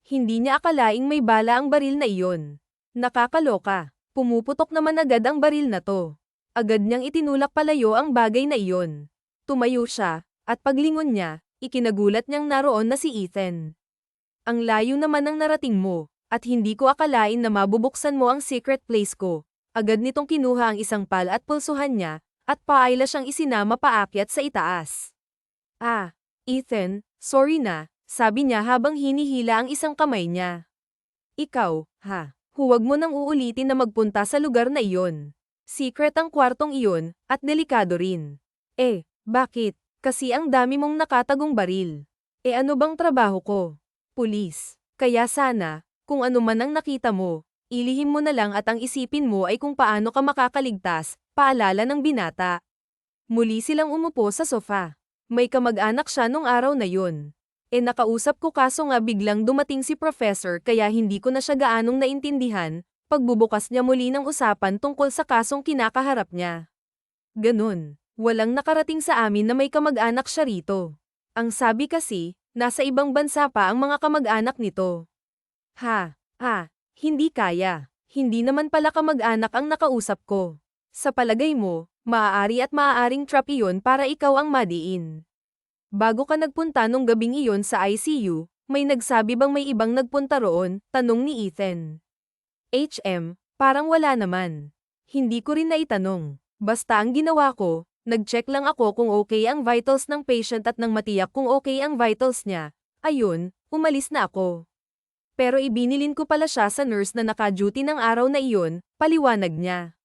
Hindi niya akalaing may bala ang baril na iyon. Nakakaloka, pumuputok naman agad ang baril na to. Agad niyang itinulak palayo ang bagay na iyon. Tumayo siya, at paglingon niya, ikinagulat niyang naroon na si Ethan. Ang layo naman ang narating mo, at hindi ko akalain na mabubuksan mo ang secret place ko. Agad nitong kinuha ang isang pal at pulsuhan niya, at paayla siyang isinama paakyat sa itaas. Ethan, sorry na, sabi niya habang hinihila ang isang kamay niya. Ikaw, huwag mo nang uulitin na magpunta sa lugar na iyon. Secret ang kwartong iyon, at delikado rin. Bakit? Kasi ang dami mong nakatagong baril. Ano bang trabaho ko? Pulis. Kaya sana, kung ano man ang nakita mo, ilihim mo na lang at ang isipin mo ay kung paano ka makakaligtas, paalala ng binata. Muli silang umupo sa sofa. May kamag-anak siya nung araw na yun. Nakausap ko kaso nga biglang dumating si Professor kaya hindi ko na siya gaanong naintindihan, pagbubukas niya muli ng usapan tungkol sa kasong kinakaharap niya. Ganun, walang nakarating sa amin na may kamag-anak siya rito. Ang sabi kasi, nasa ibang bansa pa ang mga kamag-anak nito. Hindi kaya. Hindi naman pala kamag-anak ang nakausap ko. Sa palagay mo, maaari at maaaring trap iyon para ikaw ang madiin. Bago ka nagpunta nung gabing iyon sa ICU, may nagsabi bang may ibang nagpunta roon? Tanong ni Ethan. Parang wala naman. Hindi ko rin naitanong. Basta ang ginawa ko, Nag-check lang ako kung okay ang vitals ng patient at nang matiyak kung okay ang vitals niya, ayun, umalis na ako. Pero ibinilin ko pala siya sa nurse na naka-duty ng araw na iyon, paliwanag niya.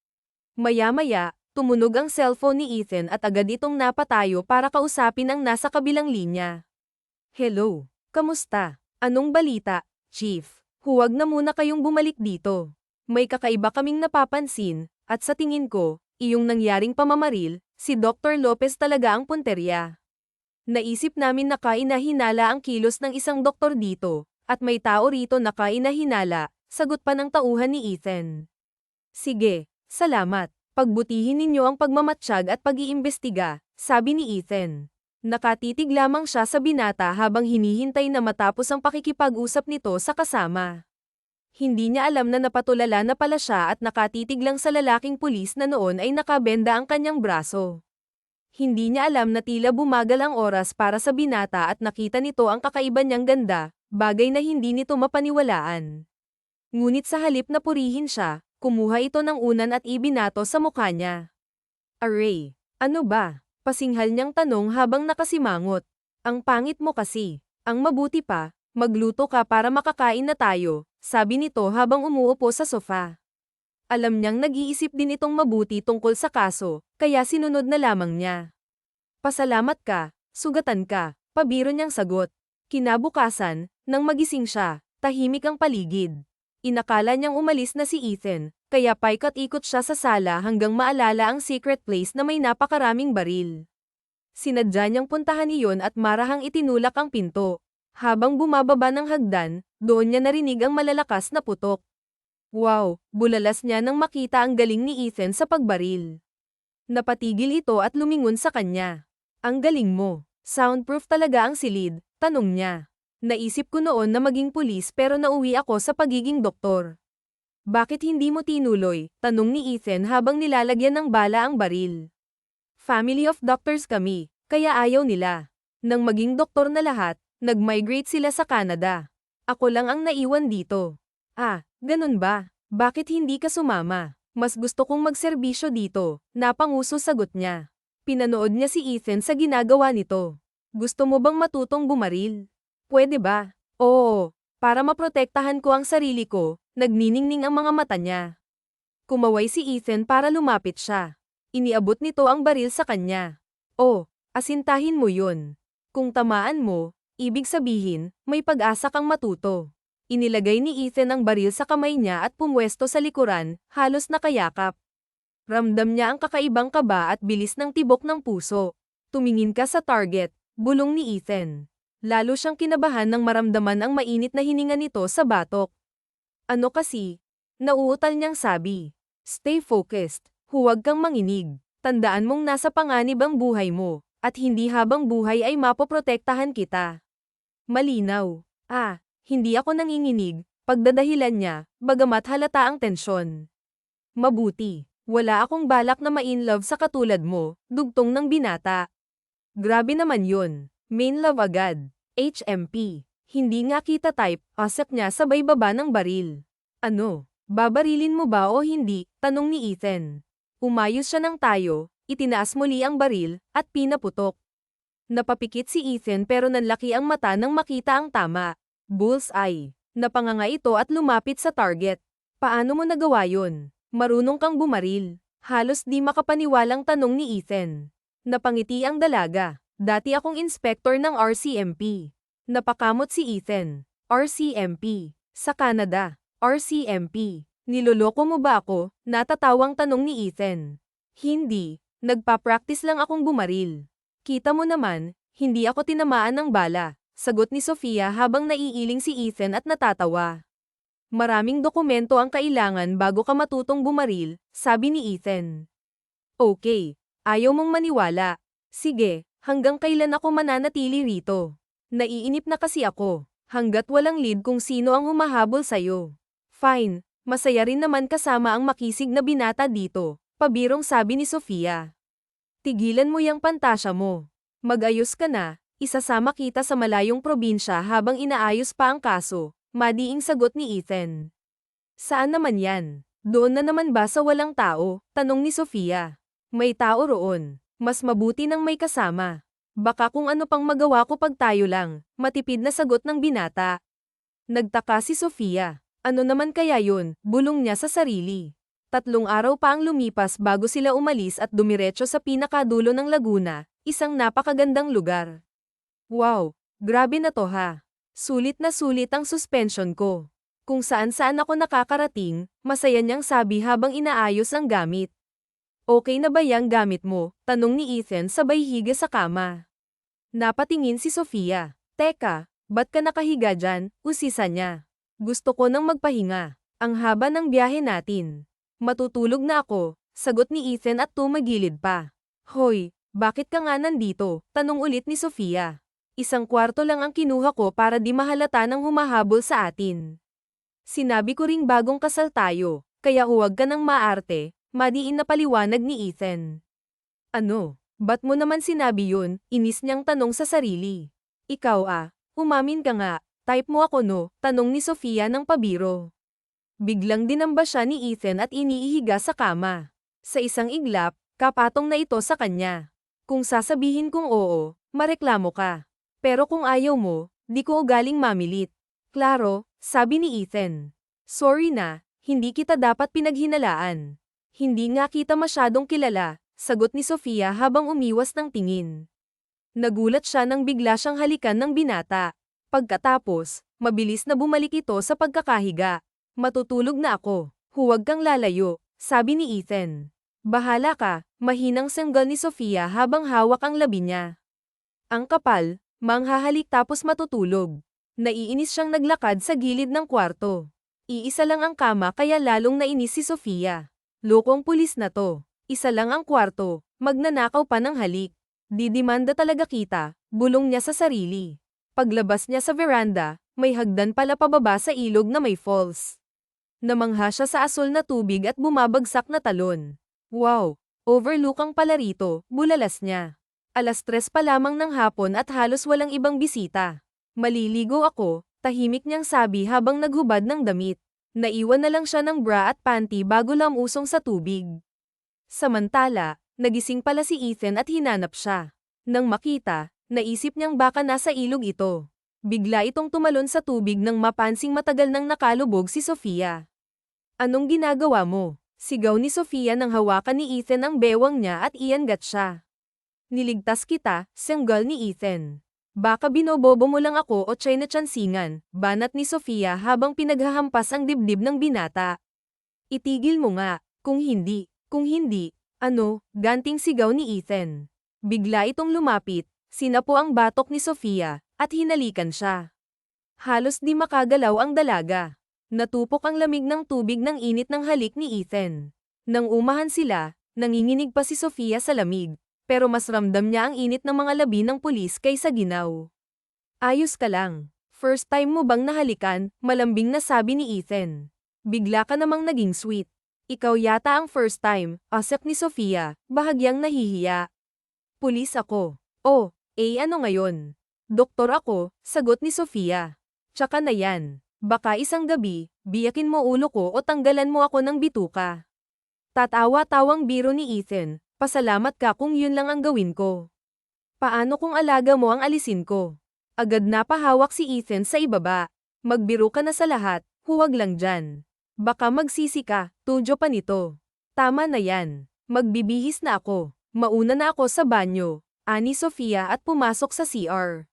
Maya-maya, tumunog ang cellphone ni Ethan at agad itong napatayo para kausapin ang nasa kabilang linya. Hello, kamusta? Anong balita, Chief? Huwag na muna kayong bumalik dito. May kakaiba kaming napapansin, at sa tingin ko, iyong nangyaring pamamaril, si Dr. Lopez talaga ang punterya. Naisip namin na kainahinala ang kilos ng isang doktor dito, at may tao rito na kainahinala, sagot pa ng tauhan ni Ethan. Sige, salamat. Pagbutihin ninyo ang pagmamatsyag at pag-iimbestiga, sabi ni Ethan. Nakatitig lamang siya sa binata habang hinihintay na matapos ang pakikipag-usap nito sa kasama. Hindi niya alam na napatulala na pala siya at nakatitig lang sa lalaking pulis na noon ay nakabenda ang kanyang braso. Hindi niya alam na tila bumagal ang oras para sa binata at nakita nito ang kakaiba niyang ganda, bagay na hindi nito mapaniwalaan. Ngunit sa halip na purihin siya, kumuha ito ng unan at ibinato sa mukha niya. Aray, ano ba? Pasinghal niyang tanong habang nakasimangot. Ang pangit mo kasi. Ang mabuti pa, magluto ka para makakain na tayo, sabi nito habang umuupo sa sofa. Alam niyang nag-iisip din itong mabuti tungkol sa kaso, kaya sinunod na lamang niya. Pasalamat ka, sugatan ka, pabiro niyang sagot. Kinabukasan, nang magising siya, tahimik ang paligid. Inakala niyang umalis na si Ethan, kaya paikot-ikot siya sa sala hanggang maalala ang secret place na may napakaraming baril. Sinadya niyang puntahan iyon at marahang itinulak ang pinto. Habang bumababa ng hagdan, doon niya narinig ang malalakas na putok. Wow, bulalas niya nang makita ang galing ni Ethan sa pagbaril. Napatigil ito at lumingon sa kanya. Ang galing mo. Soundproof talaga ang silid, tanong niya. Naisip ko noon na maging pulis pero nauwi ako sa pagiging doktor. Bakit hindi mo tinuloy? Tanong ni Ethan habang nilalagyan ng bala ang baril. Family of doctors kami, kaya ayaw nila. Nang maging doktor na lahat, nag-migrate sila sa Canada. Ako lang ang naiwan dito. Ah, ganun ba? Bakit hindi ka sumama? Mas gusto kong magserbisyo dito, napanguso sagot niya. Pinanood niya si Ethan sa ginagawa nito. Gusto mo bang matutong bumaril? Pwede ba? Oo, para maprotektahan ko ang sarili ko, nagniningning ang mga mata niya. Kumaway si Ethan para lumapit siya. Iniabot nito ang baril sa kanya. Oh, asintahin mo yun. Kung tamaan mo, ibig sabihin, may pag-asa kang matuto. Inilagay ni Ethan ang baril sa kamay niya at pumwesto sa likuran, halos nakayakap. Ramdam niya ang kakaibang kaba at bilis ng tibok ng puso. Tumingin ka sa target, bulong ni Ethan. Lalo siyang kinabahan nang maramdaman ang mainit na hininga nito sa batok. Ano kasi? Nauutal niyang sabi. Stay focused. Huwag kang manginig. Tandaan mong nasa panganib ang buhay mo, at hindi habang buhay ay mapoprotektahan kita. Malinaw. Ah, hindi ako nanginginig, pagdadahilan niya, bagamat halata ang tensyon. Mabuti. Wala akong balak na ma-in-love sa katulad mo, dugtong ng binata. Grabe naman yun. Main love agad. HMP. Hindi nga kita type, asap niya sabay baba ng baril. Ano? Babarilin mo ba o hindi? Tanong ni Ethan. Umayos siya ng tayo, itinaas muli ang baril, at pinaputok. Napapikit si Ethan pero nanlaki ang mata nang makita ang tama. Bullseye. Napanganga ito at lumapit sa target. Paano mo nagawa yun? Marunong kang bumaril. Halos di makapaniwalang tanong ni Ethan. Napangiti ang dalaga. Dati akong inspector ng RCMP. Napakamot si Ethan. RCMP. Sa Canada. RCMP. Niloloko mo ba ako? Natatawang tanong ni Ethan. Hindi. Nagpa-practice lang akong bumaril. Kita mo naman, hindi ako tinamaan ng bala. Sagot ni Sofia habang naiiling si Ethan at natatawa. Maraming dokumento ang kailangan bago ka matutong bumaril, sabi ni Ethan. Okay. Ayaw mong maniwala. Sige, hanggang kailan ako mananatili rito? Naiinip na kasi ako. Hanggat walang lead kung sino ang humahabol sa'yo. Fine. Masaya rin naman kasama ang makisig na binata dito, pabirong sabi ni Sofia. Tigilan mo yang pantasya mo. Mag-ayos ka na, isasama kita sa malayong probinsya habang inaayos pa ang kaso, madiing sagot ni Ethan. Saan naman yan? Doon na naman ba sa walang tao? Tanong ni Sofia. May tao roon. Mas mabuti nang may kasama. Baka kung ano pang magawa ko pag tayo lang, matipid na sagot ng binata. Nagtaka si Sofia. Ano naman kaya yun, bulong niya sa sarili. 3 araw pa ang lumipas bago sila umalis at dumiretso sa pinakadulo ng Laguna, isang napakagandang lugar. Wow, grabe na to ha. Sulit na sulit ang suspension ko. Kung saan-saan ako nakakarating, masaya niyang sabi habang inaayos ang gamit. Okay na ba yang gamit mo? Tanong ni Ethan sabay higa sa kama. Napatingin si Sofia. Teka, ba't ka nakahiga dyan? Usisa niya. Gusto ko nang magpahinga. Ang haba ng biyahe natin. Matutulog na ako, sagot ni Ethan at tumagilid pa. Hoy, bakit ka nga nandito? Tanong ulit ni Sofia. Isang kwarto lang ang kinuha ko para di mahalata ng humahabol sa atin. Sinabi ko ring bagong kasal tayo, kaya huwag ka nang maarte, madiin na paliwanag ni Ethan. Ano? Ba't mo naman sinabi yun? Inis niyang tanong sa sarili. Ikaw umamin ka nga, type mo ako no? Tanong ni Sofia ng pabiro. Biglang dinamba siya ni Ethan at iniihiga sa kama. Sa isang iglap, kapatong na ito sa kanya. Kung sasabihin kong oo, mareklamo ka. Pero kung ayaw mo, di ko ugaling mamilit. Klaro, sabi ni Ethan. Sorry na, hindi kita dapat pinaghinalaan. Hindi nga kita masyadong kilala, sagot ni Sofia habang umiwas ng tingin. Nagulat siya nang bigla siyang halikan ng binata. Pagkatapos, mabilis na bumalik ito sa pagkakahiga. Matutulog na ako. Huwag kang lalayo, sabi ni Ethan. Bahala ka, mahinang sanggal ni Sofia habang hawak ang labi niya. Ang kapal, manghahalik tapos matutulog. Naiinis siyang naglakad sa gilid ng kwarto. Iisa lang ang kama kaya lalong nainis si Sofia. Lokong pulis na to. Isa lang ang kwarto, magnanakaw pa ng halik. Didimanda talaga kita, bulong niya sa sarili. Paglabas niya sa veranda, may hagdan pala pababa sa ilog na may falls. Namangha siya sa asul na tubig at bumabagsak na talon. Wow! Overlookang pala rito, bulalas niya. 3:00 pa lamang ng hapon at halos walang ibang bisita. Maliligo ako, tahimik niyang sabi habang naghubad ng damit. Naiwan na lang siya ng bra at panty bago lamusong sa tubig. Samantala, nagising pala si Ethan at hinanap siya. Nang makita, naisip niyang baka nasa ilog ito. Bigla itong tumalon sa tubig nang mapansing matagal nang nakalubog si Sofia. Anong ginagawa mo? Sigaw ni Sofia nang hawakan ni Ethan ang bewang niya at iangat siya. Niligtas kita, sanggal ni Ethan. Baka binobobo mo lang ako o tiyay na tsansingan, banat ni Sofia habang pinaghahampas ang dibdib ng binata. Itigil mo nga, kung hindi, ganting sigaw ni Ethan. Bigla itong lumapit, sinapo ang batok ni Sofia, at hinalikan siya. Halos di makagalaw ang dalaga. Natupok ang lamig ng tubig ng init ng halik ni Ethan. Nang umahan sila, nanginginig pa si Sofia sa lamig. Pero mas ramdam niya ang init ng mga labi ng pulis kaysa ginaw. Ayos ka lang. First time mo bang nahalikan? Malambing na sabi ni Ethan. Bigla ka namang naging sweet. Ikaw yata ang first time, asap ni Sofia, bahagyang nahihiya. Pulis ako. Oh, ano ngayon? Doktor ako, sagot ni Sofia. Tsaka na yan. Baka isang gabi, biyakin mo ulo ko o tanggalan mo ako ng bituka. Tatawa-tawang biro ni Ethan. Pasalamat ka kung yun lang ang gawin ko. Paano kung alaga mo ang alisin ko? Agad na pahawak si Ethan sa ibaba. Magbiro ka na sa lahat, huwag lang dyan. Baka magsisi ka, tudyo pa nito. Tama na yan. Magbibihis na ako. Mauna na ako sa banyo, ani Sofia at pumasok sa CR.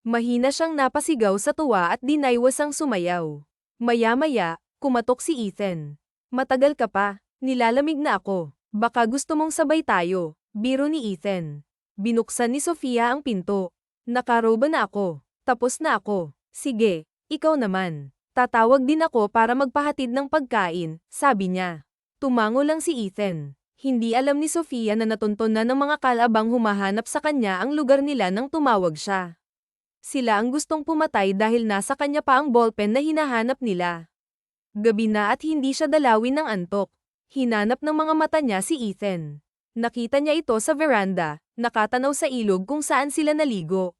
Mahina siyang napasigaw sa tuwa at dinaywasang sumayaw. Maya-maya, kumatok si Ethan. Matagal ka pa, nilalamig na ako. Baka gusto mong sabay tayo, biro ni Ethan. Binuksan ni Sofia ang pinto. Nakaroba na ako. Tapos na ako. Sige, ikaw naman. Tatawag din ako para magpahatid ng pagkain, sabi niya. Tumango lang si Ethan. Hindi alam ni Sofia na natunton na ng mga kalabang humahanap sa kanya ang lugar nila nang tumawag siya. Sila ang gustong pumatay dahil nasa kanya pa ang ballpen na hinahanap nila. Gabi na at hindi siya dalawin ng antok. Hinanap ng mga mata niya si Ethan. Nakita niya ito sa veranda, nakatanaw sa ilog kung saan sila naligo.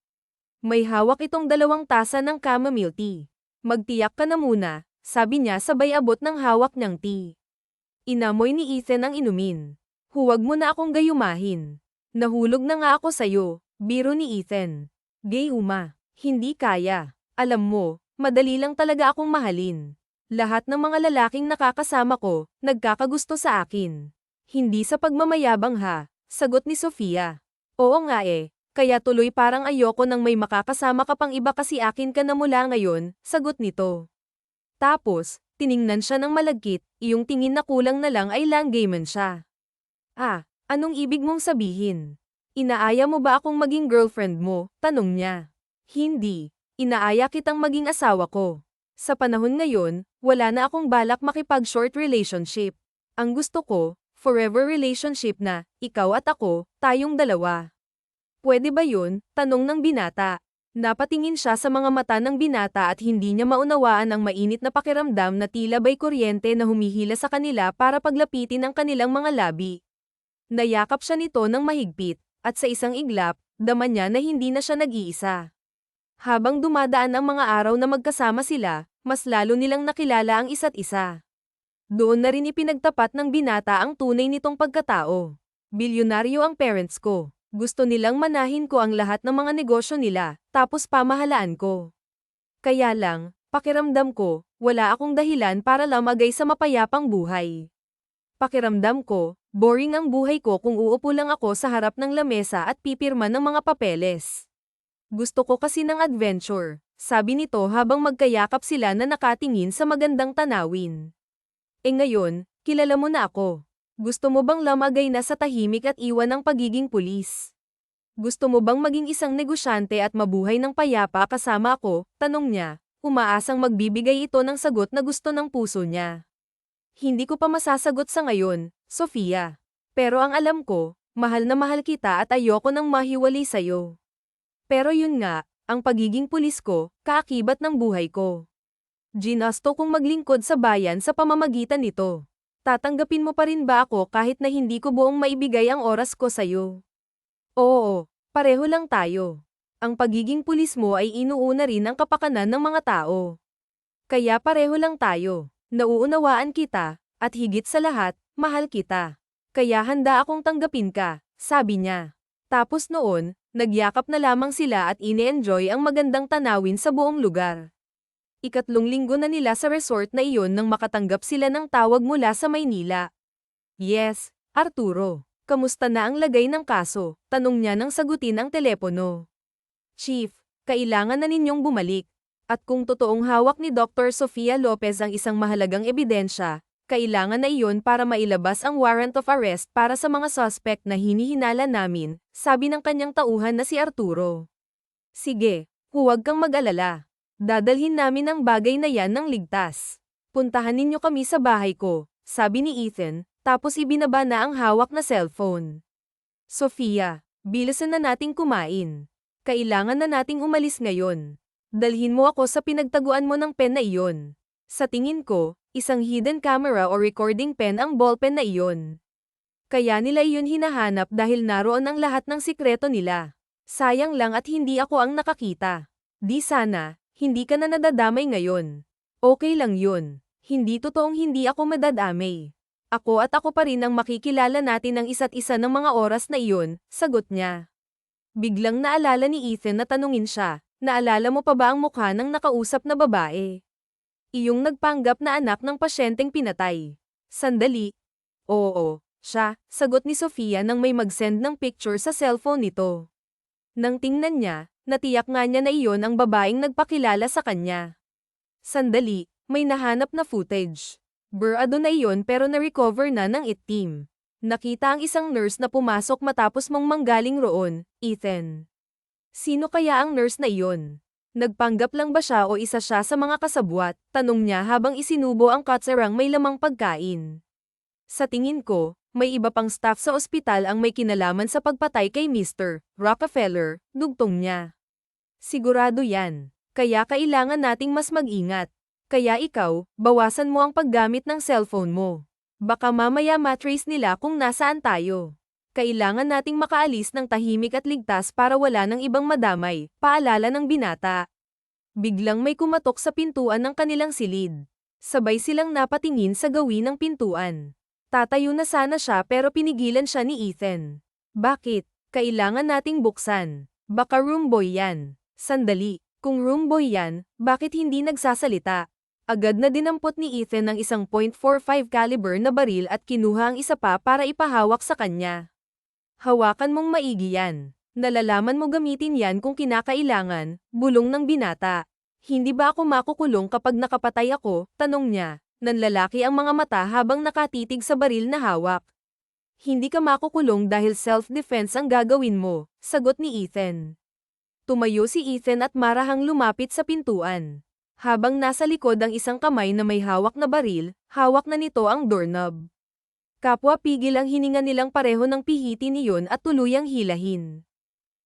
May hawak itong 2 tasa ng chamomile tea. Magtiyak ka na muna, sabi niya sabay abot ng hawak niyang tea. Inamoy ni Ethan ang inumin. Huwag mo na akong gayumahin. Nahulog na nga ako sa'yo, biro ni Ethan. Gayuma, hindi kaya. Alam mo, madali lang talaga akong mahalin. Lahat ng mga lalaking nakakasama ko, nagkakagusto sa akin. Hindi sa pagmamayabang ha, sagot ni Sofia. Oo nga kaya tuloy parang ayoko nang may makakasama ka pang iba kasi akin ka na mula ngayon, sagot nito. Tapos, tiningnan siya ng malagkit, iyong tingin na kulang na lang ay langgaman siya. Ah, anong ibig mong sabihin? Inaaya mo ba akong maging girlfriend mo? Tanong niya. Hindi, inaaya kitang maging asawa ko. Sa panahon ngayon, wala na akong balak makipag-short relationship. Ang gusto ko, forever relationship na, ikaw at ako, tayong dalawa. Pwede ba yun? Tanong ng binata. Napatingin siya sa mga mata ng binata at hindi niya maunawaan ang mainit na pakiramdam na tila ba'y kuryente na humihila sa kanila para paglapitin ang kanilang mga labi. Nayakap siya nito ng mahigpit, at sa isang iglap, dama niya na hindi na siya nag-iisa. Habang dumadaan ang mga araw na magkasama sila, mas lalo nilang nakilala ang isa't isa. Doon na rin ipinagtapat ng binata ang tunay nitong pagkatao. Bilyonaryo ang parents ko. Gusto nilang manahin ko ang lahat ng mga negosyo nila, tapos pamahalaan ko. Kaya lang, pakiramdam ko, wala akong dahilan para lamagay sa mapayapang buhay. Pakiramdam ko, boring ang buhay ko kung uupo lang ako sa harap ng lamesa at pipirma ng mga papeles. Gusto ko kasi ng adventure, sabi nito habang magkayakap sila na nakatingin sa magandang tanawin. Ngayon, kilala mo na ako. Gusto mo bang lamagay na sa tahimik at iwan ang pagiging pulis? Gusto mo bang maging isang negosyante at mabuhay ng payapa kasama ako? Tanong niya, umaasang magbibigay ito ng sagot na gusto ng puso niya. Hindi ko pa masasagot sa ngayon, Sofia. Pero ang alam ko, mahal na mahal kita at ayoko nang mahiwalay sa'yo. Pero yun nga, ang pagiging pulis ko, kaakibat ng buhay ko. Ginasto kong maglingkod sa bayan sa pamamagitan nito. Tatanggapin mo pa rin ba ako kahit na hindi ko buong maibigay ang oras ko sa'yo? Oo, pareho lang tayo. Ang pagiging pulis mo ay inuuna rin ang kapakanan ng mga tao. Kaya pareho lang tayo. Nauunawaan kita, at higit sa lahat, mahal kita. Kaya handa akong tanggapin ka, sabi niya. Tapos noon, nagyakap na lamang sila at ine-enjoy ang magandang tanawin sa buong lugar. Ikatlong linggo na nila sa resort na iyon nang makatanggap sila ng tawag mula sa Maynila. Yes, Arturo. Kamusta na ang lagay ng kaso? Tanong niya nang sagutin ang telepono. Chief, kailangan na ninyong bumalik. At kung totoong hawak ni Dr. Sofia Lopez ang isang mahalagang ebidensya, kailangan na iyon para mailabas ang warrant of arrest para sa mga suspect na hinihinala namin, sabi ng kanyang tauhan na si Arturo. Sige, huwag kang mag-alala. Dadalhin namin ang bagay na yan ng ligtas. Puntahan ninyo kami sa bahay ko, sabi ni Ethan, tapos ibinaba na ang hawak na cellphone. Sofia, bilisan na nating kumain. Kailangan na nating umalis ngayon. Dalhin mo ako sa pinagtaguan mo ng pen na iyon. Sa tingin ko, isang hidden camera o recording pen ang ballpen na iyon. Kaya nila iyon hinahanap dahil naroon ang lahat ng sikreto nila. Sayang lang at hindi ako ang nakakita. Di sana, hindi ka na nadadamay ngayon. Okay lang yun. Hindi totoong hindi ako madadamay. Ako at ako pa rin ang makikilala natin ng isa't isa ng mga oras na iyon, sagot niya. Biglang naalala ni Ethan na tanungin siya, naalala mo pa ba ang mukha ng nakausap na babae? Iyong nagpanggap na anak ng pasyenteng pinatay. Sandali. Oo, siya, sagot ni Sofia nang may mag-send ng picture sa cellphone nito. Nang tingnan niya, natiyak nga niya na iyon ang babaeng nagpakilala sa kanya. Sandali, may nahanap na footage. Burado na iyon pero na-recover na ng IT team. Nakita ang isang nurse na pumasok matapos mong manggaling roon, Ethan. Sino kaya ang nurse na iyon? Nagpanggap lang ba siya o isa siya sa mga kasabwat? Tanong niya habang isinubo ang katsarang may lamang pagkain. Sa tingin ko, may iba pang staff sa ospital ang may kinalaman sa pagpatay kay Mr. Rockefeller, dugtong niya. Sigurado yan. Kaya kailangan nating mas mag-ingat. Kaya ikaw, bawasan mo ang paggamit ng cellphone mo. Baka mamaya matrace nila kung nasaan tayo. Kailangan nating makaalis ng tahimik at ligtas para wala ng ibang madamay, paalala ng binata. Biglang may kumatok sa pintuan ng kanilang silid. Sabay silang napatingin sa gawin ng pintuan. Tatayo na sana siya pero pinigilan siya ni Ethan. Bakit? Kailangan nating buksan. Baka roomboy yan. Sandali, kung roomboy yan, bakit hindi nagsasalita? Agad na dinampot ni Ethan ang isang .45 caliber na baril at kinuha ang isa pa para ipahawak sa kanya. Hawakan mong maigi yan. Nalalaman mo gamitin yan kung kinakailangan, bulong ng binata. Hindi ba ako makukulong kapag nakapatay ako? Tanong niya. Nanlalaki ang mga mata habang nakatitig sa baril na hawak. Hindi ka makukulong dahil self-defense ang gagawin mo, sagot ni Ethan. Tumayo si Ethan at marahang lumapit sa pintuan. Habang nasa likod ang isang kamay na may hawak na baril, hawak na nito ang doorknob. Kapwa pigil ang hininga nilang pareho ng pihitin niyon at tuluyang hilahin.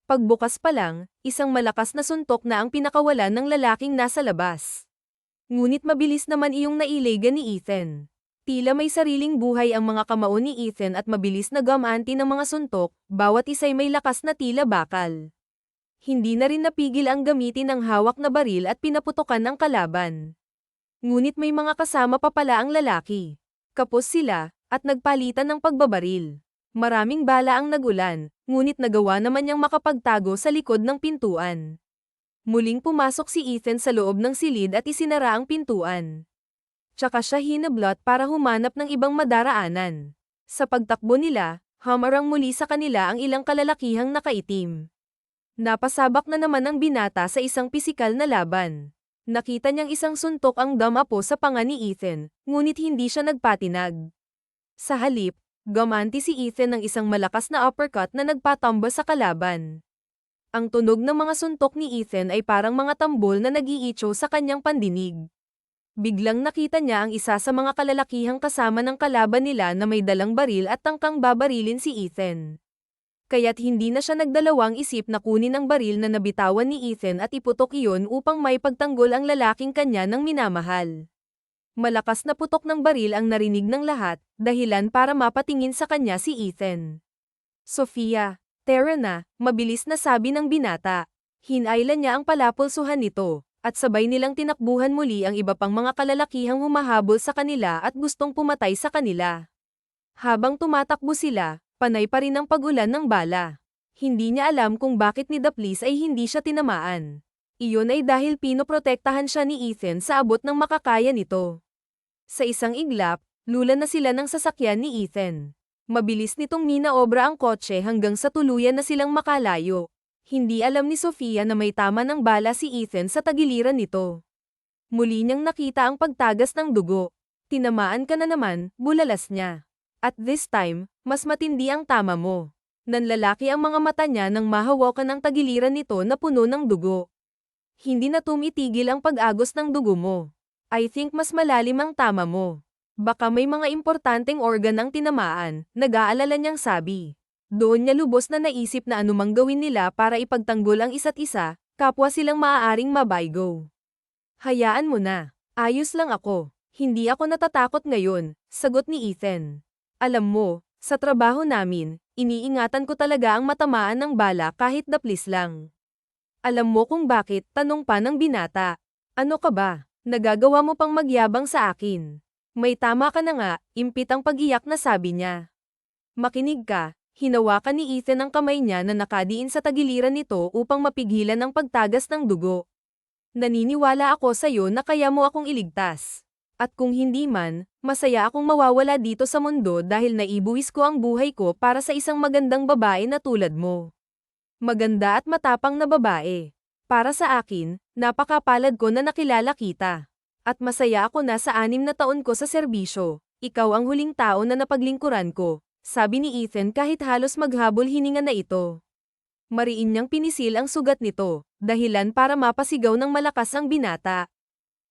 Pagbukas pa lang, isang malakas na suntok na ang pinakawalan ng lalaking nasa labas. Ngunit mabilis naman iyong nailagan ni Ethan. Tila may sariling buhay ang mga kamao ni Ethan at mabilis na gamanti ng mga suntok, bawat isa'y may lakas na tila bakal. Hindi na rin napigil ang gamitin ng hawak na baril at pinaputokan ng kalaban. Ngunit may mga kasama pa pala ang lalaki. Kapos sila, at nagpalitan ng pagbabaril. Maraming bala ang nagulan, ngunit nagawa naman niyang makapagtago sa likod ng pintuan. Muling pumasok si Ethan sa loob ng silid at isinara ang pintuan. Tsaka siya hinablot para humanap ng ibang madaraanan. Sa pagtakbo nila, hamarang muli sa kanila ang ilang kalalakihang nakaitim. Napasabak na naman ang binata sa isang pisikal na laban. Nakita niyang isang suntok ang damapo sa panga ni Ethan, ngunit hindi siya nagpatinag. Sa halip, gamanti si Ethan ng isang malakas na uppercut na nagpatumba sa kalaban. Ang tunog ng mga suntok ni Ethan ay parang mga tambol na nag-iitso sa kanyang pandinig. Biglang nakita niya ang isa sa mga kalalakihang kasama ng kalaban nila na may dalang baril at tangkang babarilin si Ethan. Kaya't hindi na siya nagdalawang isip na kunin ang baril na nabitawan ni Ethan at iputok iyon upang may pagtanggol ang lalaking kanya ng minamahal. Malakas na putok ng baril ang narinig ng lahat, dahilan para mapatingin sa kanya si Ethan. Sofia, tara na, mabilis na sabi ng binata. Hinailan niya ang palapulsuhan nito. At sabay nilang tinakbuhan muli ang iba pang mga kalalakihang humahabol sa kanila at gustong pumatay sa kanila. Habang tumatakbo sila, panay pa rin ang pagulan ng bala. Hindi niya alam kung bakit ni Daplis ay hindi siya tinamaan. Iyon ay dahil pinoprotektahan siya ni Ethan sa abot ng makakaya nito. Sa isang iglap, lulan na sila ng sasakyan ni Ethan. Mabilis nitong minaobra ang kotse hanggang sa tuluyan na silang makalayo. Hindi alam ni Sofia na may tama ng bala si Ethan sa tagiliran nito. Muli niyang nakita ang pagtagas ng dugo. Tinamaan ka na naman, bulalas niya. At this time, mas matindi ang tama mo. Nanlalaki ang mga mata niya nang mahawakan ang tagiliran nito na puno ng dugo. Hindi na tumitigil ang pag-agos ng dugo mo. I think mas malalim ang tama mo. Baka may mga importanteng organ ang tinamaan, nag-aalala niyang sabi. Doon niya lubos na naisip na anumang gawin nila para ipagtanggol ang isa't isa, kapwa silang maaaring mabaygo. Hayaan mo na. Ayos lang ako. Hindi ako natatakot ngayon, sagot ni Ethan. Alam mo, sa trabaho namin, iniingatan ko talaga ang matamaan ng bala kahit daplis lang. Alam mo kung bakit, tanong pa ng binata. Ano ka ba? Nagagawa mo pang magyabang sa akin. May tama ka na nga, impit ang pag-iyak na sabi niya. Makinig ka. Hinawakan ni Ethan ang kamay niya na nakadiin sa tagiliran nito upang mapigilan ang pagtagas ng dugo. Naniniwala ako sa iyo na kaya mo akong iligtas. At kung hindi man, masaya akong mawawala dito sa mundo dahil naibuwis ko ang buhay ko para sa isang magandang babae na tulad mo. Maganda at matapang na babae. Para sa akin, napakapalad ko na nakilala kita. At masaya ako na sa 6 na taon ko sa serbisyo, ikaw ang huling tao na napaglingkuran ko. Sabi ni Ethan kahit halos maghabol hininga na ito. Mariin niyang pinisil ang sugat nito, dahilan para mapasigaw ng malakas ang binata.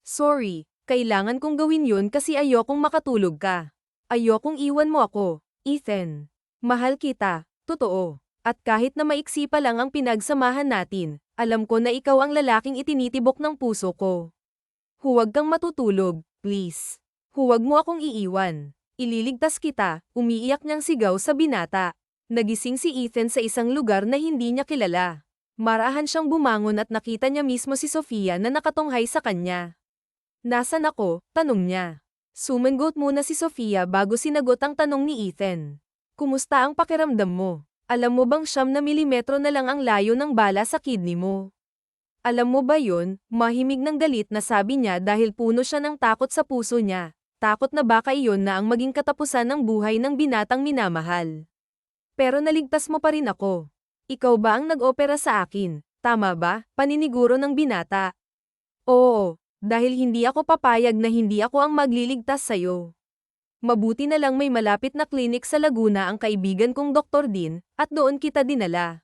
Sorry, kailangan kong gawin yun kasi ayokong makatulog ka. Ayokong iwan mo ako, Ethan. Mahal kita, totoo. At kahit na maiksi pa lang ang pinagsamahan natin, alam ko na ikaw ang lalaking itinitibok ng puso ko. Huwag kang matutulog, please. Huwag mo akong iiwan. Ililigtas kita, umiiyak niyang sigaw sa binata. Nagising si Ethan sa isang lugar na hindi niya kilala. Marahan siyang bumangon at nakita niya mismo si Sofia na nakatunghay sa kanya. Nasaan ako? Tanong niya. Sumangot muna si Sofia bago sinagot ang tanong ni Ethan. Kumusta ang pakiramdam mo? Alam mo bang 9 milimetro na lang ang layo ng bala sa kidney mo? Alam mo ba yon? Mahimig ng galit na sabi niya dahil puno siya ng takot sa puso niya. Takot na baka iyon na ang maging katapusan ng buhay ng binatang minamahal. Pero naligtas mo pa rin ako. Ikaw ba ang nag-opera sa akin? Tama ba? Paniniguro ng binata. Oo, dahil hindi ako papayag na hindi ako ang magliligtas sa'yo. Mabuti na lang may malapit na klinik sa Laguna ang kaibigan kong Dr. Din, at doon kita dinala.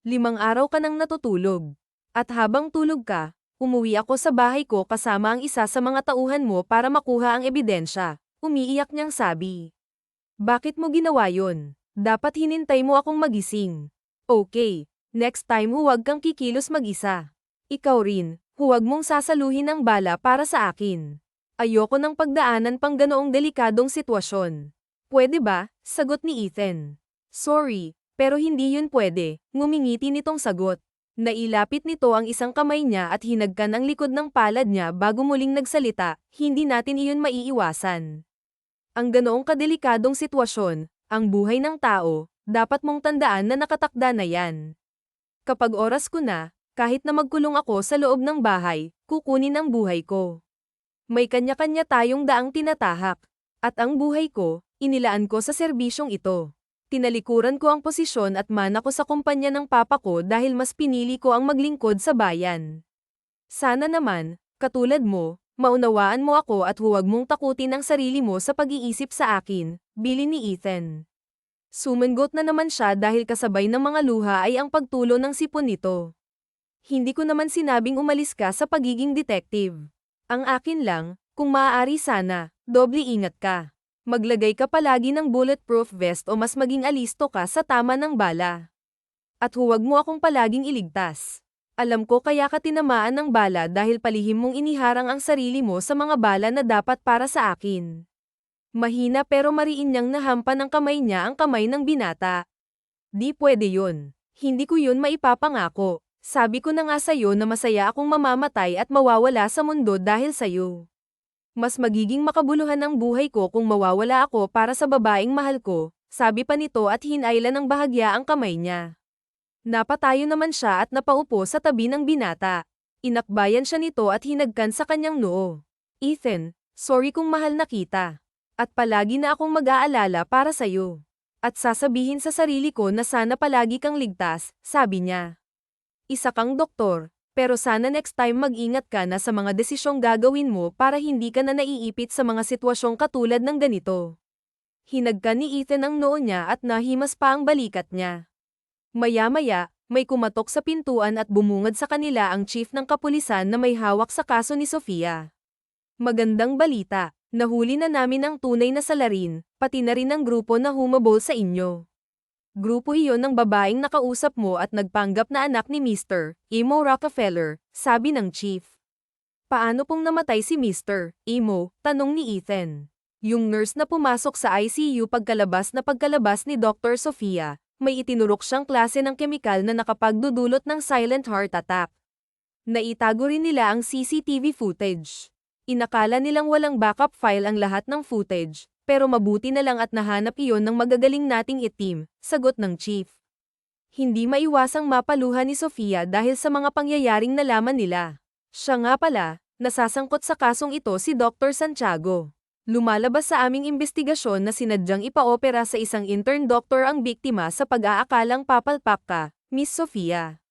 5 araw ka nang natutulog. At habang tulog ka, umuwi ako sa bahay ko kasama ang isa sa mga tauhan mo para makuha ang ebidensya. Umiiyak niyang sabi. Bakit mo ginawa yon? Dapat hinintay mo akong magising. Okay, next time huwag kang kikilos mag-isa. Ikaw rin, huwag mong sasaluhin ang bala para sa akin. Ayoko ng pagdaanan pang ganoong delikadong sitwasyon. Pwede ba? Sagot ni Ethan. Sorry, pero hindi yun pwede, ngumingiti nitong sagot. Nailapit nito ang isang kamay niya at hinagkan ang likod ng palad niya bago muling nagsalita, hindi natin iyon maiiwasan. Ang ganoong kadelikadong sitwasyon, ang buhay ng tao, dapat mong tandaan na nakatakda na yan. Kapag oras ko na, kahit na magkulong ako sa loob ng bahay, kukunin ang buhay ko. May kanya-kanya tayong daang tinatahak. At ang buhay ko, inilaan ko sa serbisyong ito. Tinalikuran ko ang posisyon at mana ko sa kumpanya ng papa ko dahil mas pinili ko ang maglingkod sa bayan. Sana naman, katulad mo, maunawaan mo ako at huwag mong takutin ang sarili mo sa pag-iisip sa akin, bilin ni Ethan. Sumangot na naman siya dahil kasabay ng mga luha ay ang pagtulo ng sipon nito. Hindi ko naman sinabing umalis ka sa pagiging detective. Ang akin lang, kung maaari sana, doble ingat ka. Maglagay ka palagi ng bulletproof vest o mas maging alisto ka sa tama ng bala. At huwag mo akong palaging iligtas. Alam ko kaya ka tinamaan ng bala dahil palihim mong iniharang ang sarili mo sa mga bala na dapat para sa akin. Mahina pero mariin niyang nahampan ng kamay niya ang kamay ng binata. Di pwede yun. Hindi ko yun maipapangako. Sabi ko na nga sa'yo na masaya akong mamamatay at mawawala sa mundo dahil sa'yo. Mas magiging makabuluhan ang buhay ko kung mawawala ako para sa babaeng mahal ko, sabi pa nito at hinailan ng bahagya ang kamay niya. Napatayo naman siya at napaupo sa tabi ng binata. Inakbayan siya nito at hinagkan sa kanyang noo. Ethan, sorry kung mahal na kita. At palagi na akong mag-aalala para sa'yo. At sasabihin sa sarili ko na sana palagi kang ligtas, sabi niya. Isa kang doktor, pero sana next time mag-ingat ka na sa mga desisyong gagawin mo para hindi ka na naiipit sa mga sitwasyong katulad ng ganito. Hinagkan ni Ethan ang noo niya at nahimas pa ang balikat niya. Maya-maya, may kumatok sa pintuan at bumungad sa kanila ang chief ng kapulisan na may hawak sa kaso ni Sofia. Magandang balita, nahuli na namin ang tunay na salarin, pati na rin ang grupo na humabol sa inyo. Grupo iyon ng babaeng nakausap mo at nagpanggap na anak ni Mr. Emo Rockefeller, sabi ng chief. Paano pong namatay si Mr. Emo? Tanong ni Ethan. Yung nurse na pumasok sa ICU pagkalabas ni Dr. Sofia, may itinurok siyang klase ng kemikal na nakapagdudulot ng silent heart attack. Naitago rin nila ang CCTV footage. Inakala nilang walang backup file ang lahat ng footage, pero mabuti na lang at nahanap iyon ng magagaling nating itim, sagot ng chief. Hindi maiwasang mapaluha ni Sofia dahil sa mga pangyayaring nalaman nila. Siya nga pala, nasasangkot sa kasong ito si Dr. Santiago. Lumalabas sa aming investigasyon na sinadyang ipaopera sa isang intern doctor ang biktima sa pag-aakalang papalpak ka, Miss Sofia.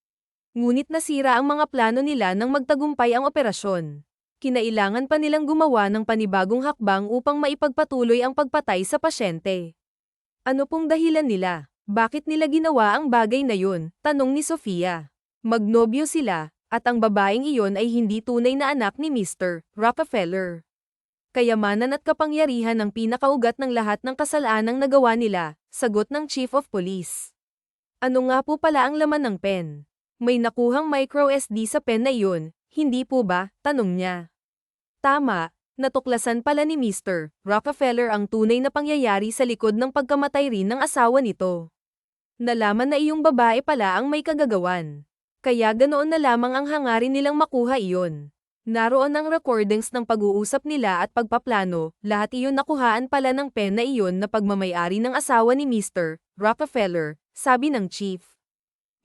Ngunit nasira ang mga plano nila nang magtagumpay ang operasyon. Kinailangan pa nilang gumawa ng panibagong hakbang upang maipagpatuloy ang pagpatay sa pasyente. Ano pong dahilan nila? Bakit nila ginawa ang bagay na yun? Tanong ni Sofia. Magnobyo sila, at ang babaeng iyon ay hindi tunay na anak ni Mr. Rockefeller. Kayamanan at kapangyarihan ang pinakaugat ng lahat ng kasalanang nagawa nila, sagot ng Chief of Police. Ano nga po pala ang laman ng pen? May nakuhang micro SD sa pen na iyon, hindi po ba? Tanong niya. Tama, natuklasan pala ni Mr. Rockefeller ang tunay na pangyayari sa likod ng pagkamatay rin ng asawa nito. Nalaman na iyong babae pala ang may kagagawan. Kaya ganoon na lamang ang hangarin nilang makuha iyon. Naroon ang recordings ng pag-uusap nila at pagpaplano, lahat iyon nakuhaan pala ng pen na iyon na pagmamay-ari ng asawa ni Mr. Rockefeller, sabi ng chief.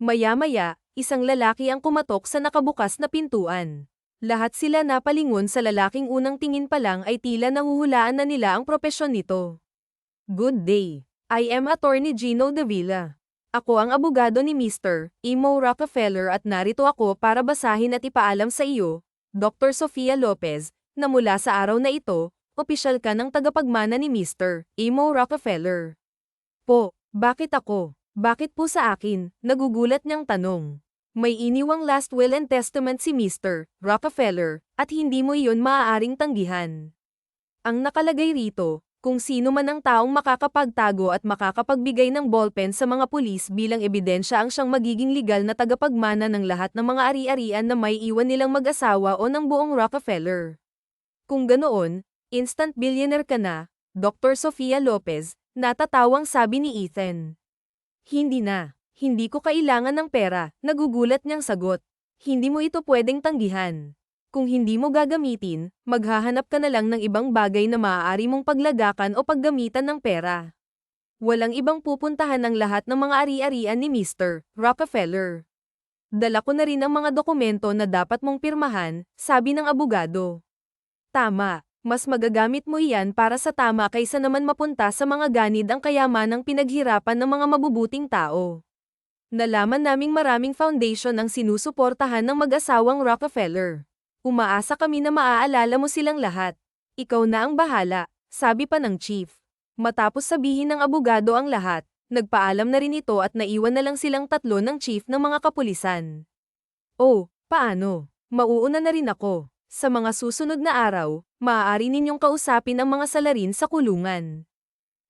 Maya-maya, isang lalaki ang kumatok sa nakabukas na pintuan. Lahat sila napalingon sa lalaking unang tingin pa lang ay tila nahuhulaan na nila ang propesyon nito. Good day. I am Attorney Gino Davila. Ako ang abogado ni Mr. Emo Rockefeller at narito ako para basahin at ipaalam sa iyo, Dr. Sofia Lopez, na mula sa araw na ito, opisyal ka ng tagapagmana ni Mr. Emo Rockefeller. Po, bakit ako? Bakit po sa akin? Nagugulat niyang tanong. May iniwang last will and testament si Mr. Rockefeller, at hindi mo iyon maaaring tanggihan. Ang nakalagay rito, kung sino man ang taong makakapagtago at makakapagbigay ng ballpen sa mga pulis bilang ebidensya ang siyang magiging legal na tagapagmana ng lahat ng mga ari-arian na may iwan nilang mag-asawa o ng buong Rockefeller. Kung ganoon, instant billionaire ka na, Dr. Sofia Lopez, natatawang sabi ni Ethan. Hindi na. Hindi ko kailangan ng pera, nagugulat niyang sagot. Hindi mo ito pwedeng tanggihan. Kung hindi mo gagamitin, maghahanap ka na lang ng ibang bagay na maaari mong paglagakan o paggamitan ng pera. Walang ibang pupuntahan ng lahat ng mga ari-arian ni Mr. Rockefeller. Dala ko na rin ang mga dokumento na dapat mong pirmahan, sabi ng abogado. Tama, mas magagamit mo iyan para sa tama kaysa naman mapunta sa mga ganid ang kayamanang pinaghirapan ng mga mabubuting tao. Nalaman naming maraming foundation ang sinusuportahan ng mag-asawang Rockefeller. Umaasa kami na maaalala mo silang lahat. Ikaw na ang bahala, sabi pa ng chief. Matapos sabihin ng abogado ang lahat, nagpaalam na rin ito at naiwan na lang silang tatlo ng chief ng mga kapulisan. Oh, paano? Mauuna na rin ako. Sa mga susunod na araw, maaari ninyong kausapin ang mga salarin sa kulungan.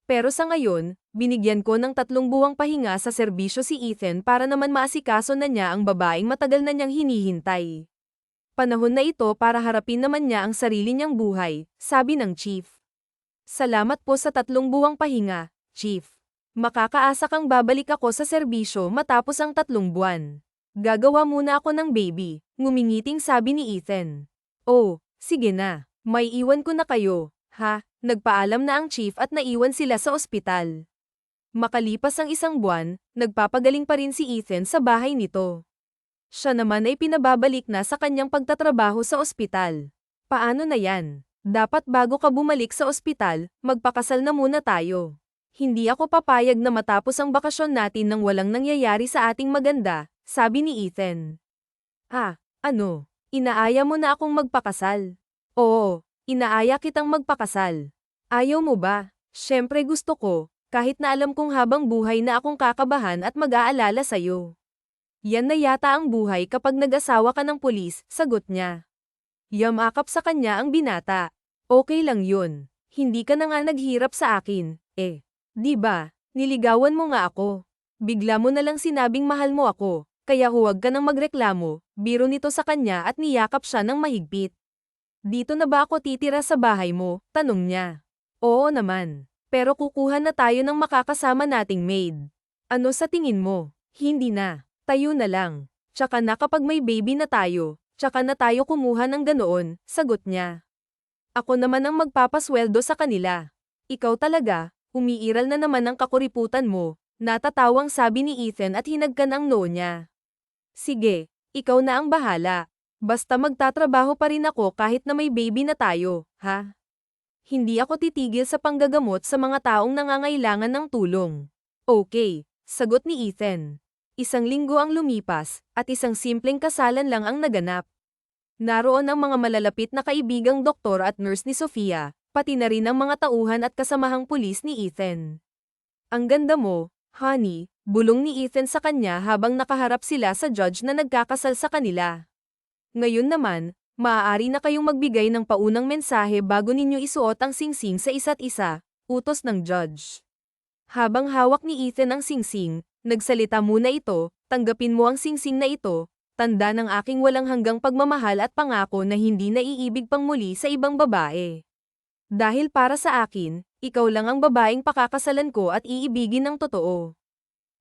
Pero sa ngayon, binigyan ko ng 3 buwang pahinga sa serbisyo si Ethan para naman maasikaso na niya ang babaeng matagal na niyang hinihintay. Panahon na ito para harapin naman niya ang sarili niyang buhay, sabi ng chief. Salamat po sa 3 buwang pahinga, chief. Makakaasa kang babalik ako sa serbisyo matapos ang 3 buwan. Gagawa muna ako ng baby, ngumingiting sabi ni Ethan. Oh, sige na, may iwan ko na kayo, ha? Nagpaalam na ang chief at naiwan sila sa ospital. Makalipas ang 1 buwan, nagpapagaling pa rin si Ethan sa bahay nito. Siya naman ay pinababalik na sa kanyang pagtatrabaho sa ospital. Paano na yan? Dapat bago ka bumalik sa ospital, magpakasal na muna tayo. Hindi ako papayag na matapos ang bakasyon natin nang walang nangyayari sa ating maganda, sabi ni Ethan. Ah, ano? Inaaya mo na akong magpakasal? Oo, inaaya kitang magpakasal. Ayaw mo ba? Siyempre gusto ko, kahit na alam kong habang buhay na akong kakabahan at mag-aalala sa'yo. Yan na yata ang buhay kapag nag-asawa ka ng pulis, sagot niya. Yamakap sa kanya ang binata. Okay lang yun. Hindi ka na nga naghirap sa akin, eh. Di ba? Niligawan mo nga ako. Bigla mo na lang sinabing mahal mo ako, kaya huwag ka nang magreklamo, biro nito sa kanya at niyakap siya ng mahigpit. Dito na ba ako titira sa bahay mo? Tanong niya. Oo naman. Pero kukuha na tayo ng makakasama nating maid. Ano sa tingin mo? Hindi na. Tayo na lang. Tsaka na kapag may baby na tayo, tsaka na tayo kumuha ng ganoon, sagot niya. Ako naman ang magpapasweldo sa kanila. Ikaw talaga, umiiral na naman ang kakuriputan mo, natatawang sabi ni Ethan at hinagkan ang noo niya. Sige, ikaw na ang bahala. Basta magtatrabaho pa rin ako kahit na may baby na tayo, ha? Hindi ako titigil sa panggagamot sa mga taong nangangailangan ng tulong. Okay, sagot ni Ethan. 1 linggo ang lumipas, at isang simpleng kasalan lang ang naganap. Naroon ang mga malalapit na kaibigang doktor at nurse ni Sofia, pati na rin ang mga tauhan at kasamahang pulis ni Ethan. Ang ganda mo, honey, bulong ni Ethan sa kanya habang nakaharap sila sa judge na nagkakasal sa kanila. Ngayon naman, maaari na kayong magbigay ng paunang mensahe bago ninyo isuot ang singsing sa isa't isa, utos ng judge. Habang hawak ni Ethan ang singsing, nagsalita muna ito, tanggapin mo ang singsing na ito, tanda ng aking walang hanggang pagmamahal at pangako na hindi na iibig pang muli sa ibang babae. Dahil para sa akin, ikaw lang ang babaeng pakakasalan ko at iibigin ng totoo.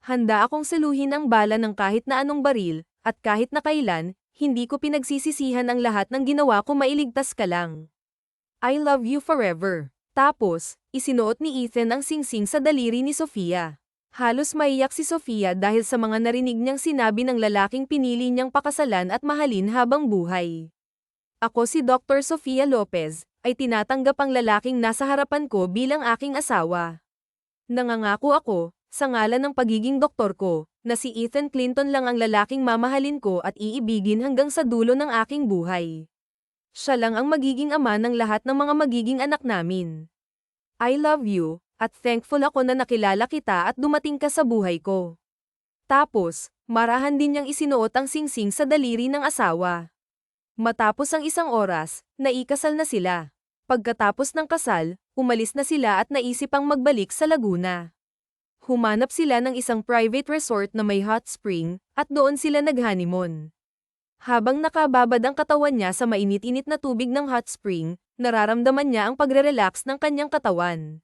Handa akong saluhin ang bala ng kahit na anong baril, at kahit na kailan, hindi ko pinagsisisihan ang lahat ng ginawa ko mailigtas ka lang. I love you forever. Tapos, isinuot ni Ethan ang singsing sa daliri ni Sofia. Halos maiyak si Sofia dahil sa mga narinig niyang sinabi ng lalaking pinili niyang pakasalan at mahalin habang buhay. Ako si Dr. Sofia Lopez, ay tinatanggap ang lalaking nasa harapan ko bilang aking asawa. Nangangako ako, sa ngalan ng pagiging doktor ko, na si Ethan Clinton lang ang lalaking mamahalin ko at iibigin hanggang sa dulo ng aking buhay. Siya lang ang magiging ama ng lahat ng mga magiging anak namin. I love you, at thankful ako na nakilala kita at dumating ka sa buhay ko. Tapos, marahan din niyang isinuot ang singsing sa daliri ng asawa. Matapos ang isang oras, naikasal na sila. Pagkatapos ng kasal, umalis na sila at naisipang magbalik sa Laguna. Humanap sila ng isang private resort na may hot spring, at doon sila nag-honeymoon. Habang nakababad ang katawan niya sa mainit-init na tubig ng hot spring, nararamdaman niya ang pagre-relax ng kanyang katawan.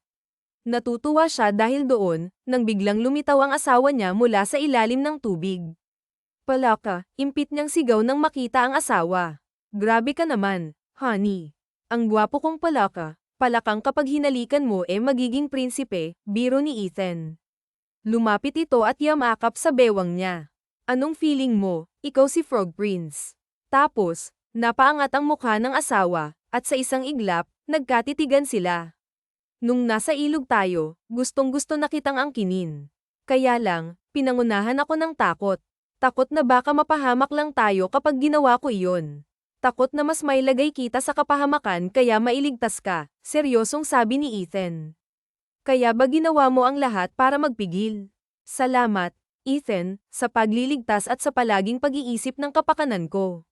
Natutuwa siya dahil doon, nang biglang lumitaw ang asawa niya mula sa ilalim ng tubig. Palaka, impit niyang sigaw nang makita ang asawa. Grabe ka naman, honey. Ang gwapo kong palaka, palakang kapag hinalikan mo magiging prinsipe, biro ni Ethan. Lumapit ito at yamakap sa bewang niya. Anong feeling mo, ikaw si Frog Prince? Tapos, napaangat ang mukha ng asawa, at sa isang iglap, nagkatitigan sila. Nung nasa ilog tayo, gustong-gusto na kitang angkinin. Kaya lang, pinangunahan ako ng takot. Takot na baka mapahamak lang tayo kapag ginawa ko iyon. Takot na mas mailagay kita sa kapahamakan kaya mailigtas ka, seryosong sabi ni Ethan. Kaya ba ginawa mo ang lahat para magpigil? Salamat, Ethan, sa pagliligtas at sa palaging pag-iisip ng kapakanan ko.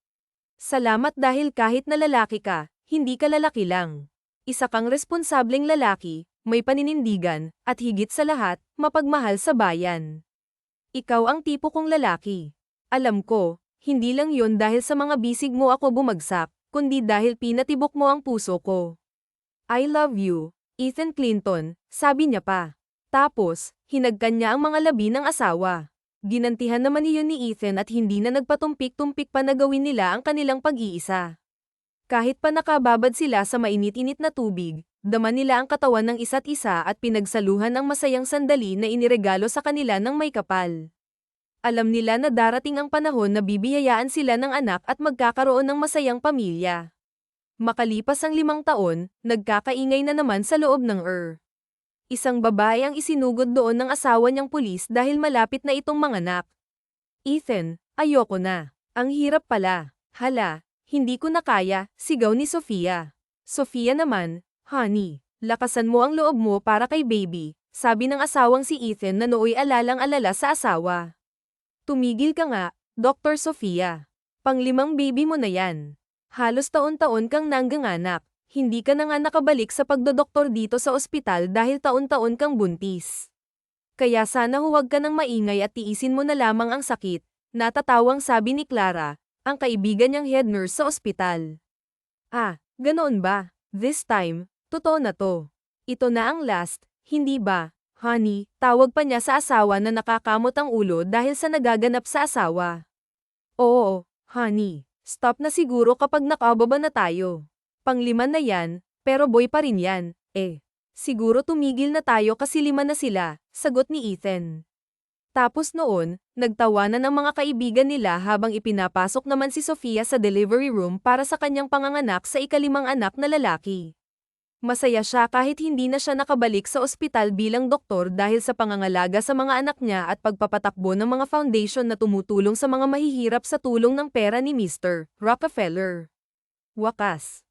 Salamat dahil kahit na lalaki ka, hindi ka lalaki lang. Isa kang responsableng lalaki, may paninindigan, at higit sa lahat, mapagmahal sa bayan. Ikaw ang tipo kong lalaki. Alam ko, hindi lang yon dahil sa mga bisig mo ako bumagsak, kundi dahil pinatibok mo ang puso ko. I love you, Ethan Clinton, sabi niya pa. Tapos, hinagkan niya ang mga labi ng asawa. Ginantihan naman iyon ni Ethan at hindi na nagpatumpik-tumpik pa na gawin nila ang kanilang pag-iisa. Kahit pa nakababad sila sa mainit-init na tubig, dama nila ang katawan ng isa't isa at pinagsaluhan ang masayang sandali na iniregalo sa kanila ng may kapal. Alam nila na darating ang panahon na bibiyayaan sila ng anak at magkakaroon ng masayang pamilya. Makalipas ang 5 taon, nagkakaingay na naman sa loob ng Isang babae ang isinugod doon ng asawa niyang pulis dahil malapit na itong manganak. Ethan, ayoko na. Ang hirap pala. Hala. Hindi ko na kaya, sigaw ni Sofia. Sofia naman, honey, lakasan mo ang loob mo para kay baby, sabi ng asawang si Ethan na nooy alalang-alala sa asawa. Tumigil ka nga, Dr. Sofia. Pang-5 baby mo na yan. Halos taon-taon kang nangganganak, hindi ka na nga nakabalik sa pagdodoktor dito sa ospital dahil taon-taon kang buntis. Kaya sana huwag ka nang maingay at tiisin mo na lamang ang sakit, natatawang sabi ni Clara, ang kaibigan niyang head nurse sa ospital. Ah, ganoon ba? This time, totoo na to. Ito na ang last, hindi ba, honey? Tawag pa niya sa asawa na nakakamot ang ulo dahil sa nagaganap sa asawa. Oo, honey. Stop na siguro kapag nakababa na tayo. Pang-5 na yan, pero boy pa rin yan, Siguro tumigil na tayo kasi 5 na sila, sagot ni Ethan. Tapos noon, nagtawanan ang mga kaibigan nila habang ipinapasok naman si Sofia sa delivery room para sa kanyang panganganak sa ika-5 anak na lalaki. Masaya siya kahit hindi na siya nakabalik sa ospital bilang doktor dahil sa pangangalaga sa mga anak niya at pagpapatakbo ng mga foundation na tumutulong sa mga mahihirap sa tulong ng pera ni Mr. Rockefeller. Wakas.